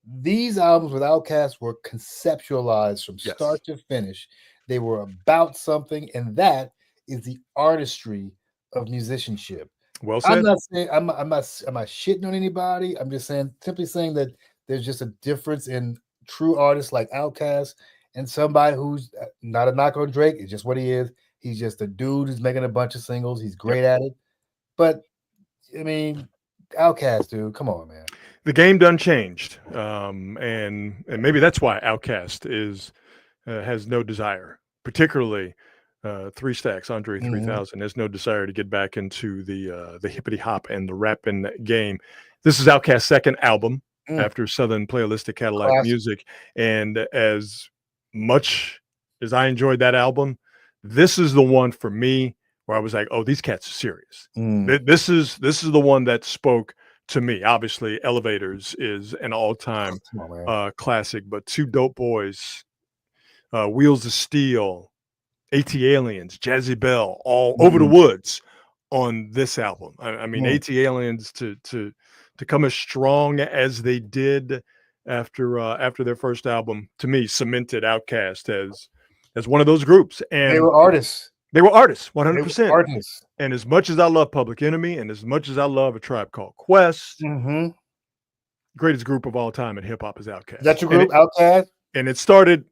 These albums with Outkast were conceptualized from Yes. start to finish. They were about something, and that is the artistry of musicianship. Well I'm said. not saying I'm not shitting on anybody. I'm just simply saying that there's just a difference in true artists like Outkast and somebody who's not a knock on Drake. It's just what he is. He's just a dude who's making a bunch of singles. He's great at it. But I mean, Outkast, dude, come on, man. The game done changed, and maybe that's why Outkast is has no desire, particularly Three Stacks, Andre 3000 has no desire to get back into the hippity hop and the rapping game. This is Outkast's second album after Southern Playalistic Cadillac Classic. Music, and as much as I enjoyed that album, this is the one for me where I was like, "Oh, these cats are serious." This is the one that spoke to me. Obviously, Elevators is an all-time classic, but Two Dope Boys, Wheels of Steel, AT Aliens, Jazzy Bell, all over the woods on this album. I mean, AT Aliens to come as strong as they did after their first album, to me, cemented Outkast as one of those groups. And they were artists. They were artists, They were 100%. artists. And as much as I love Public Enemy, and as much as I love A Tribe Called Quest, greatest group of all time in hip hop is Outkast. That's your group, Outkast? And it started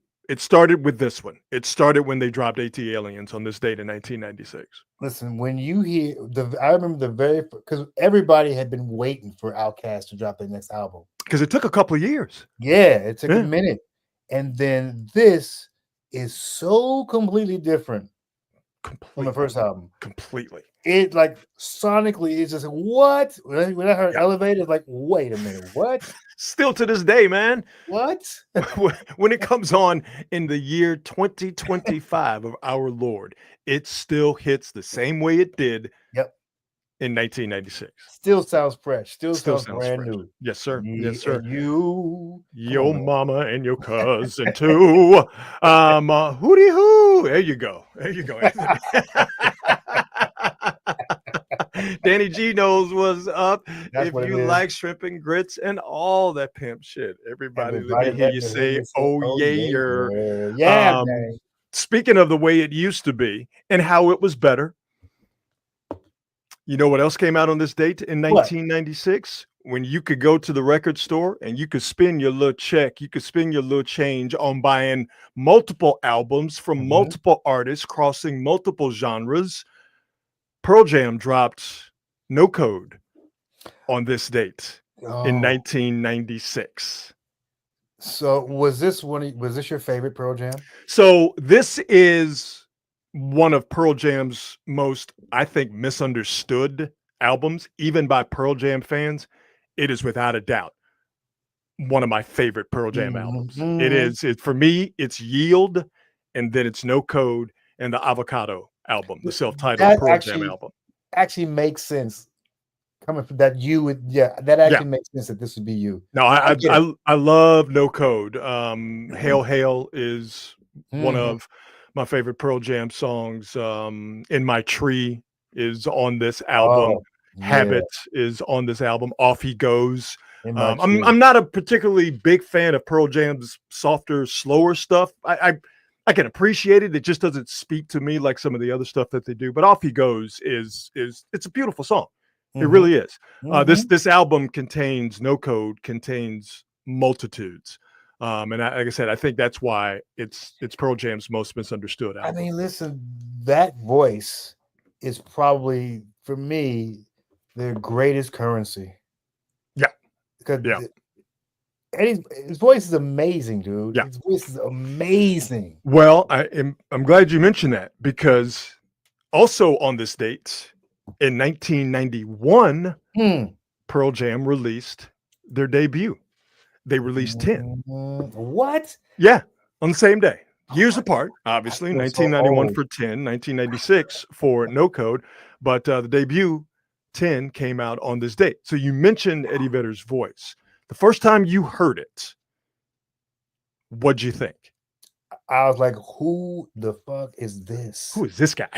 with this one. It started when they dropped AT Aliens on this date in 1996. Listen, when you hear I remember because everybody had been waiting for Outkast to drop their next album. Because it took a couple of years. Yeah, it took a minute. And then this is so completely different from the first album. Completely. It like sonically is just what? When I heard Elevator, like, wait a minute, what? Still to this day, man. What? When it comes on in the year 2025 of our Lord, it still hits the same way it did in 1996. Still sounds fresh. Still sounds brand fresh. new. Yes, sir. Me Yes, sir. and you. Your mama and your cousin too. Hootie hoo. There you go. There you go, Anthony. Danny G knows what's up. That's what if it you is. like shrimp and grits and all that pimp shit, everybody let me hear let you me say, hear "Oh yeah." Yeah, man. Speaking of the way it used to be and how it was better, you know what else came out on this date in 1996? When you could go to the record store and you could spend your little check, you could spend your little change on buying multiple albums from multiple artists crossing multiple genres. Pearl Jam dropped No Code on this date in 1996. So was this your favorite Pearl Jam? So this is one of Pearl Jam's most, I think, misunderstood albums, even by Pearl Jam fans. It is without a doubt one of my favorite Pearl Jam albums. It is. For me, it's Yield, and then it's No Code, and the Avocado album, the self-titled Pearl Jam album. Actually makes sense. Coming from that that actually makes sense that this would be you. No, I love No Code. Hail Hail is one of my favorite Pearl Jam songs. In My Tree is on this album. Habit is on this album. Off He Goes. I'm not a particularly big fan of Pearl Jam's softer, slower stuff. I can appreciate it. It just doesn't speak to me like some of the other stuff that they do. But Off He Goes is it's a beautiful song. It really is. This album contains No Code, contains multitudes. And like I said, I think that's why it's Pearl Jam's most misunderstood album. I mean, listen, that voice is probably for me their greatest currency. Yeah. Because Yeah. Eddie's his voice is amazing, dude. Yeah. His voice is amazing. Well, I'm glad you mentioned that, because also on this date in 1991, Pearl Jam released their debut. They released 10. What? Yeah, on the same day. Years apart, obviously. I feel so 1991 old. for 10, 1996 for No Code, but the debut 10 came out on this date. So you mentioned Eddie Vedder's voice. The first time you heard it, what'd you think? I was like, who the fuck is this? Who is this guy?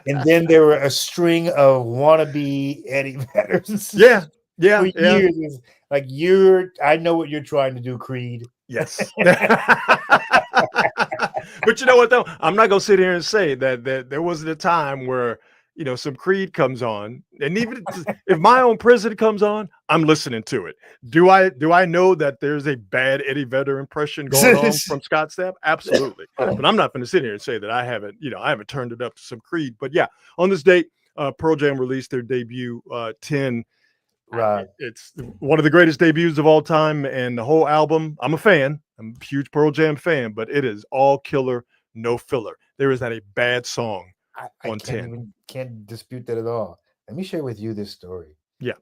And then there were a string of wannabe Eddie Vedders. Yeah, yeah, For yeah. years. It's like I know what you're trying to do, Creed. Yes. But you know what, though? I'm not going to sit here and say that there wasn't a time where, some Creed comes on, and even if My Own Prison comes on, I'm listening to it. Do I know that there's a bad Eddie Vedder impression going on from Scott Stapp? Absolutely. But I'm not going to sit here and say that I haven't turned it up to some Creed. But yeah, on this date, Pearl Jam released their debut 10. Right. It's one of the greatest debuts of all time, and the whole album, I'm a fan. I'm a huge Pearl Jam fan, but it is all killer, no filler. There is not a bad song I on 10. Can't dispute that at all. Let me share with you this story. Yeah.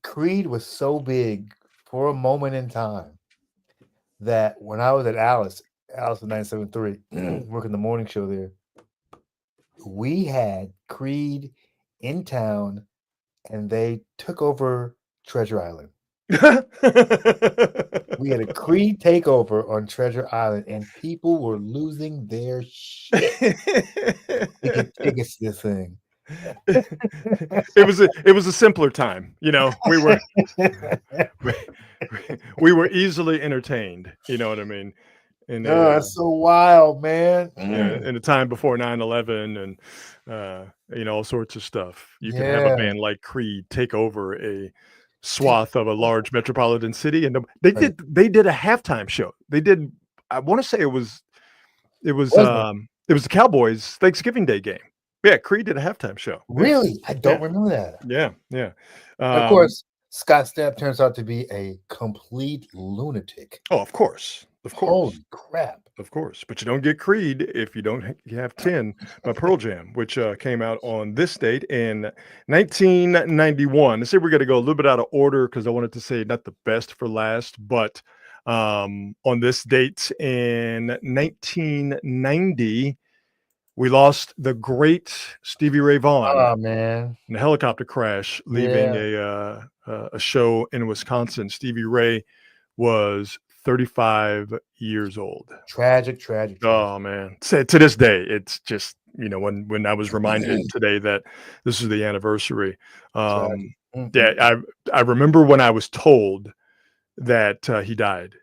Creed was so big for a moment in time that when I was at Alice of 973, working the morning show there, we had Creed in town, and they took over Treasure Island. We had a Creed takeover on Treasure Island, and people were losing their shit. They could take us to this thing. It was a simpler time, we were easily entertained, you know what I mean? And that's so wild, man. in the time before 9/11 and all sorts of stuff, you could have a band like Creed take over a swath of a large metropolitan city, and they did a halftime show. They did, I want to say it was the Cowboys Thanksgiving Day game. Yeah, Creed did a halftime show. Really? I don't remember that. Yeah. Of course, Scott Stapp turns out to be a complete lunatic. Oh, of course. Holy crap. Of course. But you don't get Creed if you don't have 10 by Pearl Jam, which came out on this date in 1991. Let's say we're going to go a little bit out of order because I wanted to say not the best for last, but on this date in 1990, we lost the great Stevie Ray Vaughan. Oh, man. In a helicopter crash, leaving a show in Wisconsin. Stevie Ray was 35 years old. Tragic. Oh, man. To this day, it's just, when I was reminded today that this is the anniversary. Yeah, I remember when I was told that he died.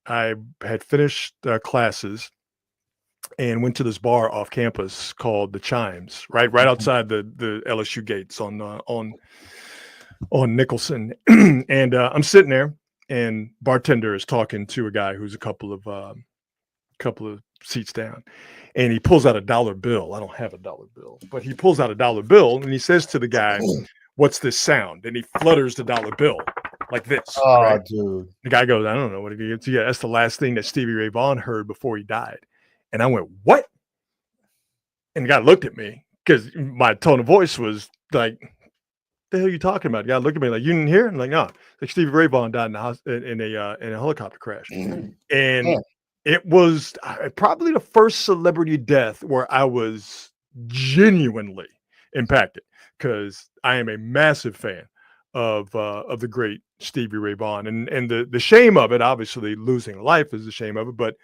I had finished classes and went to this bar off campus called the Chimes, right outside the LSU gates on Nicholson. And I'm sitting there, and bartender is talking to a guy who's a couple of seats down, and he pulls out a dollar bill. I don't have a dollar bill, but he pulls out a dollar bill, and he says to the guy, "What's this sound?" And he flutters the dollar bill like this. Oh, right? dude. The guy goes, "I don't know what it is." Yeah, that's the last thing that Stevie Ray Vaughan heard before he died. And I went, "What?" And the guy looked at me because my tone of voice was like, "The hell are you talking about?" The guy looked at me like, "You didn't hear?" I'm like, "No." Like Stevie Ray Vaughan died in the house in a helicopter crash, and it was probably the first celebrity death where I was genuinely impacted, because I am a massive fan of the great Stevie Ray Vaughan, and the shame of it, obviously losing life is the shame of it, but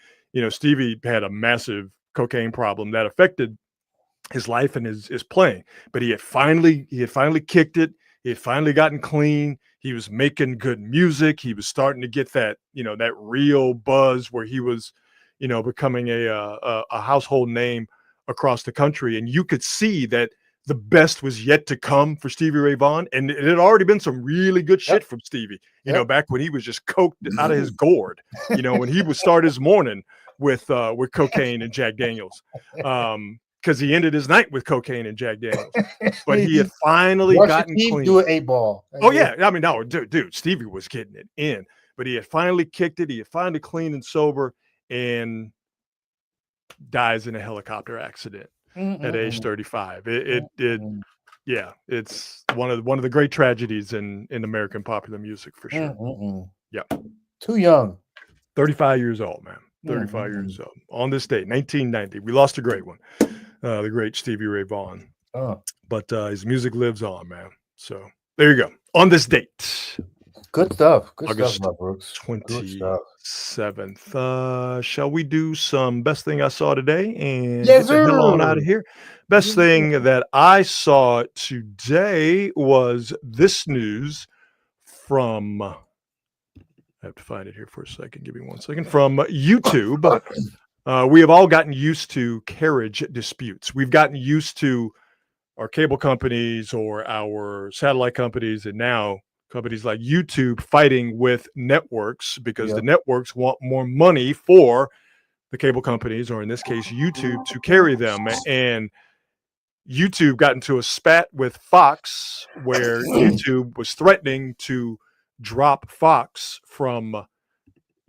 Stevie had a massive cocaine problem that affected his life and his playing, but he had finally kicked it. He had finally gotten clean. He was making good music. He was starting to get that, that real buzz where he was, becoming a household name across the country. And you could see that the best was yet to come for Stevie Ray Vaughan. And it had already been some really good shit from Stevie, back when he was just coked out of his gourd, when he would start his morning with cocaine and Jack Daniels, because he ended his night with cocaine and Jack Daniels. But he had finally Brush your gotten teeth, clean. do an 8-ball. Oh yeah, I mean, no, dude, Stevie was getting it in, but he had finally kicked it. He had finally clean and sober, and dies in a helicopter accident at age 35. Yeah, it's one of the great tragedies in American popular music for sure. Yeah, too young. 35 years old, man. 35 years old on this date, 1990. We lost a great one, the great Stevie Ray Vaughan. But his music lives on, man. So there you go. On this date, good stuff. Good August stuff, Brooks. 27th. Shall we do some best thing I saw today and Yes, get the hell on out sir. of here? Best thing that I saw today was this news from, I have to find it here for a second. Give me 1 second. From YouTube. We have all gotten used to carriage disputes. We've gotten used to our cable companies or our satellite companies, and now companies like YouTube fighting with networks because the networks want more money for the cable companies, or in this case, YouTube, to carry them. And YouTube got into a spat with Fox where YouTube was threatening to drop Fox from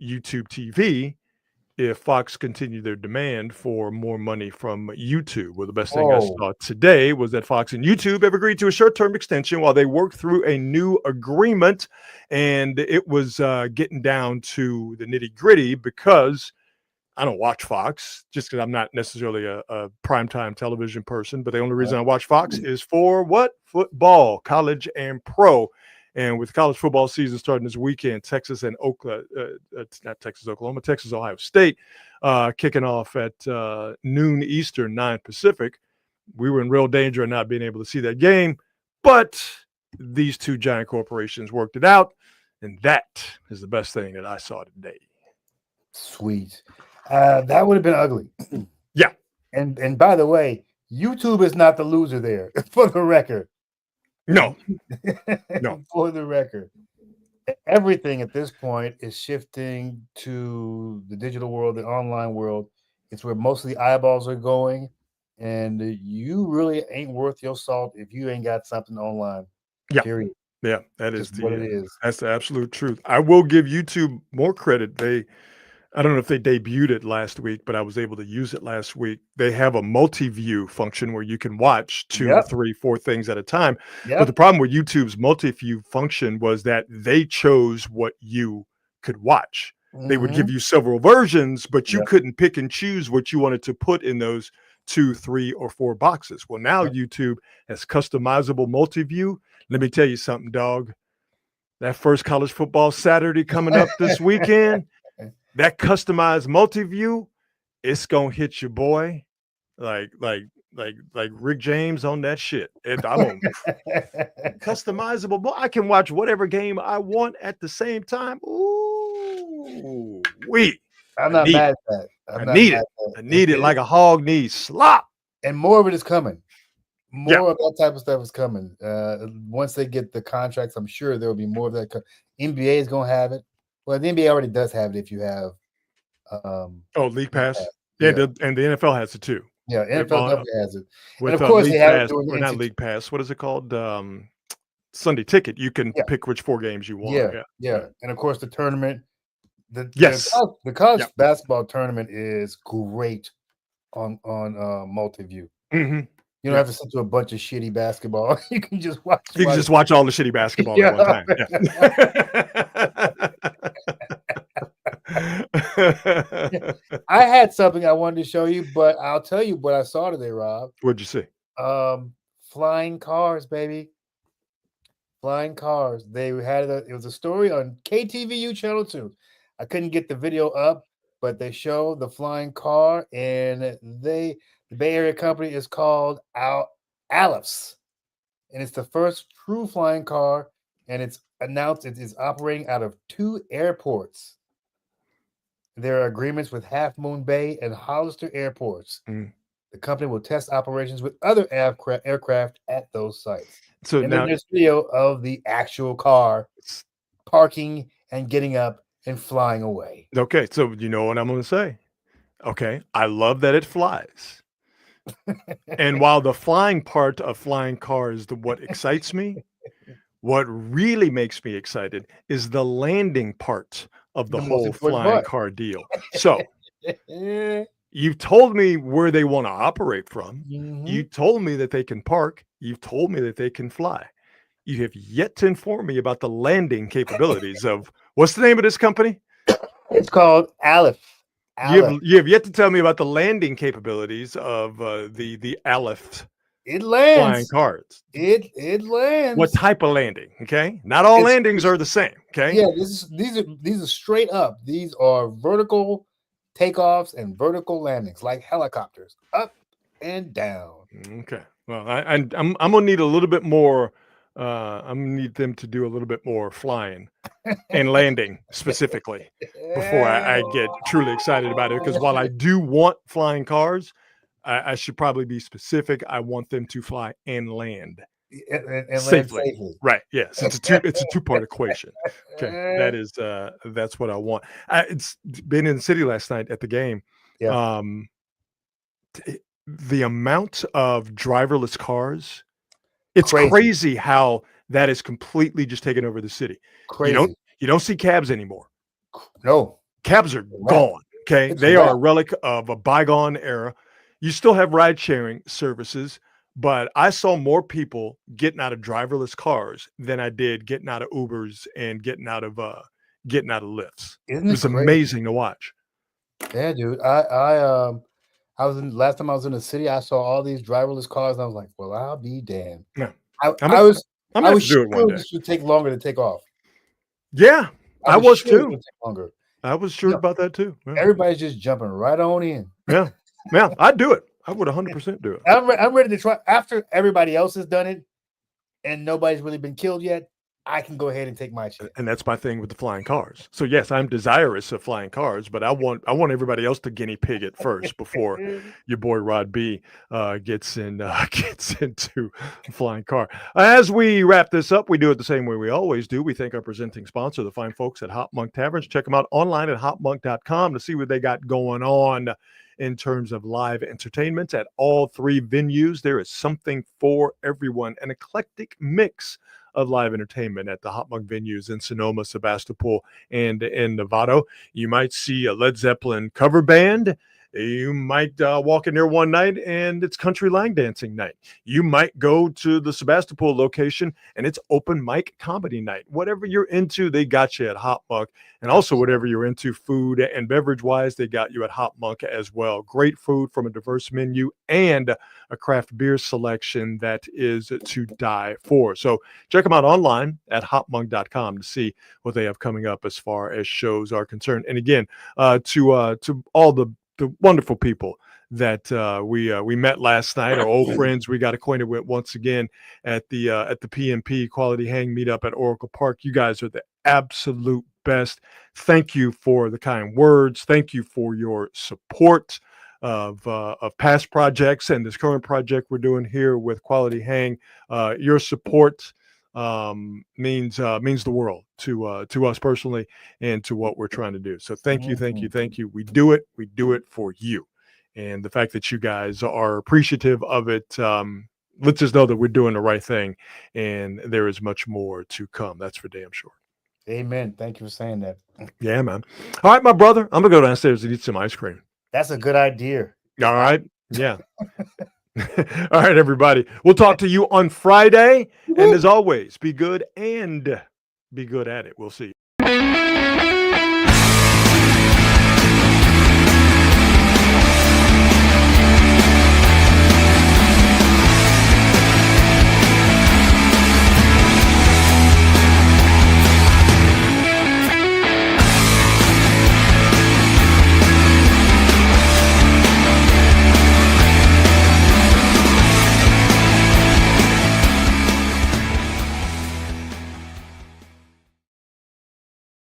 YouTube TV if Fox continued their demand for more money from YouTube. Well, the best thing I saw today was that Fox and YouTube have agreed to a short-term extension while they work through a new agreement. And it was getting down to the nitty-gritty because I don't watch Fox just because I'm not necessarily a primetime television person. But the only reason I watch Fox is for what? Football, college and pro. And with college football season starting this weekend, Texas and Oklahoma, Texas, Ohio State, kicking off at noon Eastern, 9 Pacific. We were in real danger of not being able to see that game, but these two giant corporations worked it out, and that is the best thing that I saw today. Sweet. That would have been ugly. Yeah. And by the way, YouTube is not the loser there, for the record. No. For the record, everything at this point is shifting to the digital world, the online world. It's where most of the eyeballs are going, and you really ain't worth your salt if you ain't got something online. Yeah. Period. Yeah, that is what it is. That's the absolute truth. I will give YouTube more credit. I don't know if they debuted it last week, but I was able to use it last week. They have a multi-view function where you can watch 2, 3, 4 things at a time. But the problem with YouTube's multi-view function was that they chose what you could watch. They would give you several versions, but you couldn't pick and choose what you wanted to put in those 2, 3, or 4 boxes. Well, now YouTube has customizable multi-view. Let me tell you something, dog. That first college football Saturday coming up this weekend, that customized multi-view, it's gonna hit your boy like Rick James on that shit. I'm on customizable. Boy, I can watch whatever game I want at the same time. Ooh, I'm not mad at that. I need it like a hog needs slop. And more of it is coming. More of that type of stuff is coming. Once they get the contracts, I'm sure there will be more of that. NBA is gonna have it. Well, the NBA already does have it if you have League Pass. And the NFL has it too. Yeah, NFL definitely has it. With, and of course, League they have Pass, it or not League Pass. What is it called? Sunday Ticket. You can pick which 4 games you want. Yeah. And of course, the tournament. The college basketball tournament is great on multi-view. Mm-hmm. You don't have to sit to a bunch of shitty basketball. You can just watch. You can just watch all the shitty basketball at one time. I had something I wanted to show you, but I'll tell you what I saw today, Rob. What'd you see? Flying cars, baby. Flying cars. They had it was a story on KTVU Channel 2. I couldn't get the video up, but they show the flying car, and the Bay Area company is called Aleph, and it's the first true flying car, and it's announced it is operating out of 2 airports. There are agreements with Half Moon Bay and Hollister airports. The company will test operations with other aircraft at those sites. So and now then there's video of the actual car parking and getting up and flying away. Okay, so you know what I'm going to say. Okay. I love that it flies. And while the flying part of flying cars is what excites me, what really makes me excited is the landing part of the The most whole important flying part. car deal. So you've told me where they want to operate from. Mhm. You told me that they can park. You've told me that they can fly. You have yet to inform me about the landing capabilities of what's the name of this company? It's called Aleph. You have yet to tell me about the landing capabilities of the Aleph It flying lands. cars. It lands. What type of landing? Okay, not all It's- landings are the same. Okay, Yeah, these are straight up. These are vertical takeoffs and vertical landings, like helicopters, up and down. okay. Well, I'm gonna need a little bit more. I'm gonna need them to do a little bit more flying and landing specifically before I get truly excited about it. Because while I do want flying cars, I should probably be specific. I want them to fly and land and land safely. safely. Right. Yes. It's a two-part equation. Okay. That's what I want. It's been in the city last night at the game. Yeah. The amount of driverless cars, it's Crazy. crazy how that is completely just taken over the city. Crazy. You don't see cabs anymore. No. Cabs are gone. Okay. It's They a are a wrap. relic of a bygone era. You still have ride sharing services, but I saw more people getting out of driverless cars than I did getting out of Ubers and getting out of Lyfts. Isn't It it was crazy? amazing to watch. Yeah, dude. I was in last time I was in the city. I saw all these driverless cars, and I was like, "Well, I'll be damned." Yeah. I gonna was have I to was do it one sure day. this would take longer to take off. Yeah, I was sure it too. would take longer. I was sure No. about that too. Yeah. Everybody's just jumping right on in. Yeah. I'd do it. I would 100% do it. I'm ready to try. After everybody else has done it, and nobody's really been killed yet, I can go ahead and take my chance. And that's my thing with the flying cars. So yes, I'm desirous of flying cars, but I want everybody else to guinea pig it first before your boy Rod B gets into flying car. As we wrap this up, we do it the same way we always do. We thank our presenting sponsor, the fine folks at Hop Monk Taverns. Check them out online at hopmonk.com to see what they got going on in terms of live entertainment at all three venues. There is something for everyone, an eclectic mix of live entertainment at the Hop Monk venues in Sonoma, Sebastopol, and in Novato. You might see a Led Zeppelin cover band. You might walk in there one night and it's country line dancing night. You might go to the Sebastopol location and it's open mic comedy night. Whatever you're into, they got you at Hop Monk. And also whatever you're into food and beverage wise, they got you at Hop Monk as well. Great food from a diverse menu and a craft beer selection that is to die for. So check them out online at hopmonk.com to see what they have coming up as far as shows are concerned. And again, to all the wonderful people that we met last night, our old friends we got acquainted with once again at the PMP Quality Hang meetup at Oracle Park. You guys are the absolute best. Thank you for the kind words. Thank you for your support of past projects and this current project we're doing here with Quality Hang. Your support means the world to us personally and to what we're trying to do. So thank you. We do it for you. And the fact that you guys are appreciative of it lets us know that we're doing the right thing and there is much more to come. That's for damn sure. Amen. Thank you for saying that. Yeah, man. All right, my brother, I'm gonna go downstairs and eat some ice cream. That's a good idea. All right. Yeah. All right, everybody. We'll talk to you on Friday. And as always, be good and be good at it. We'll see you.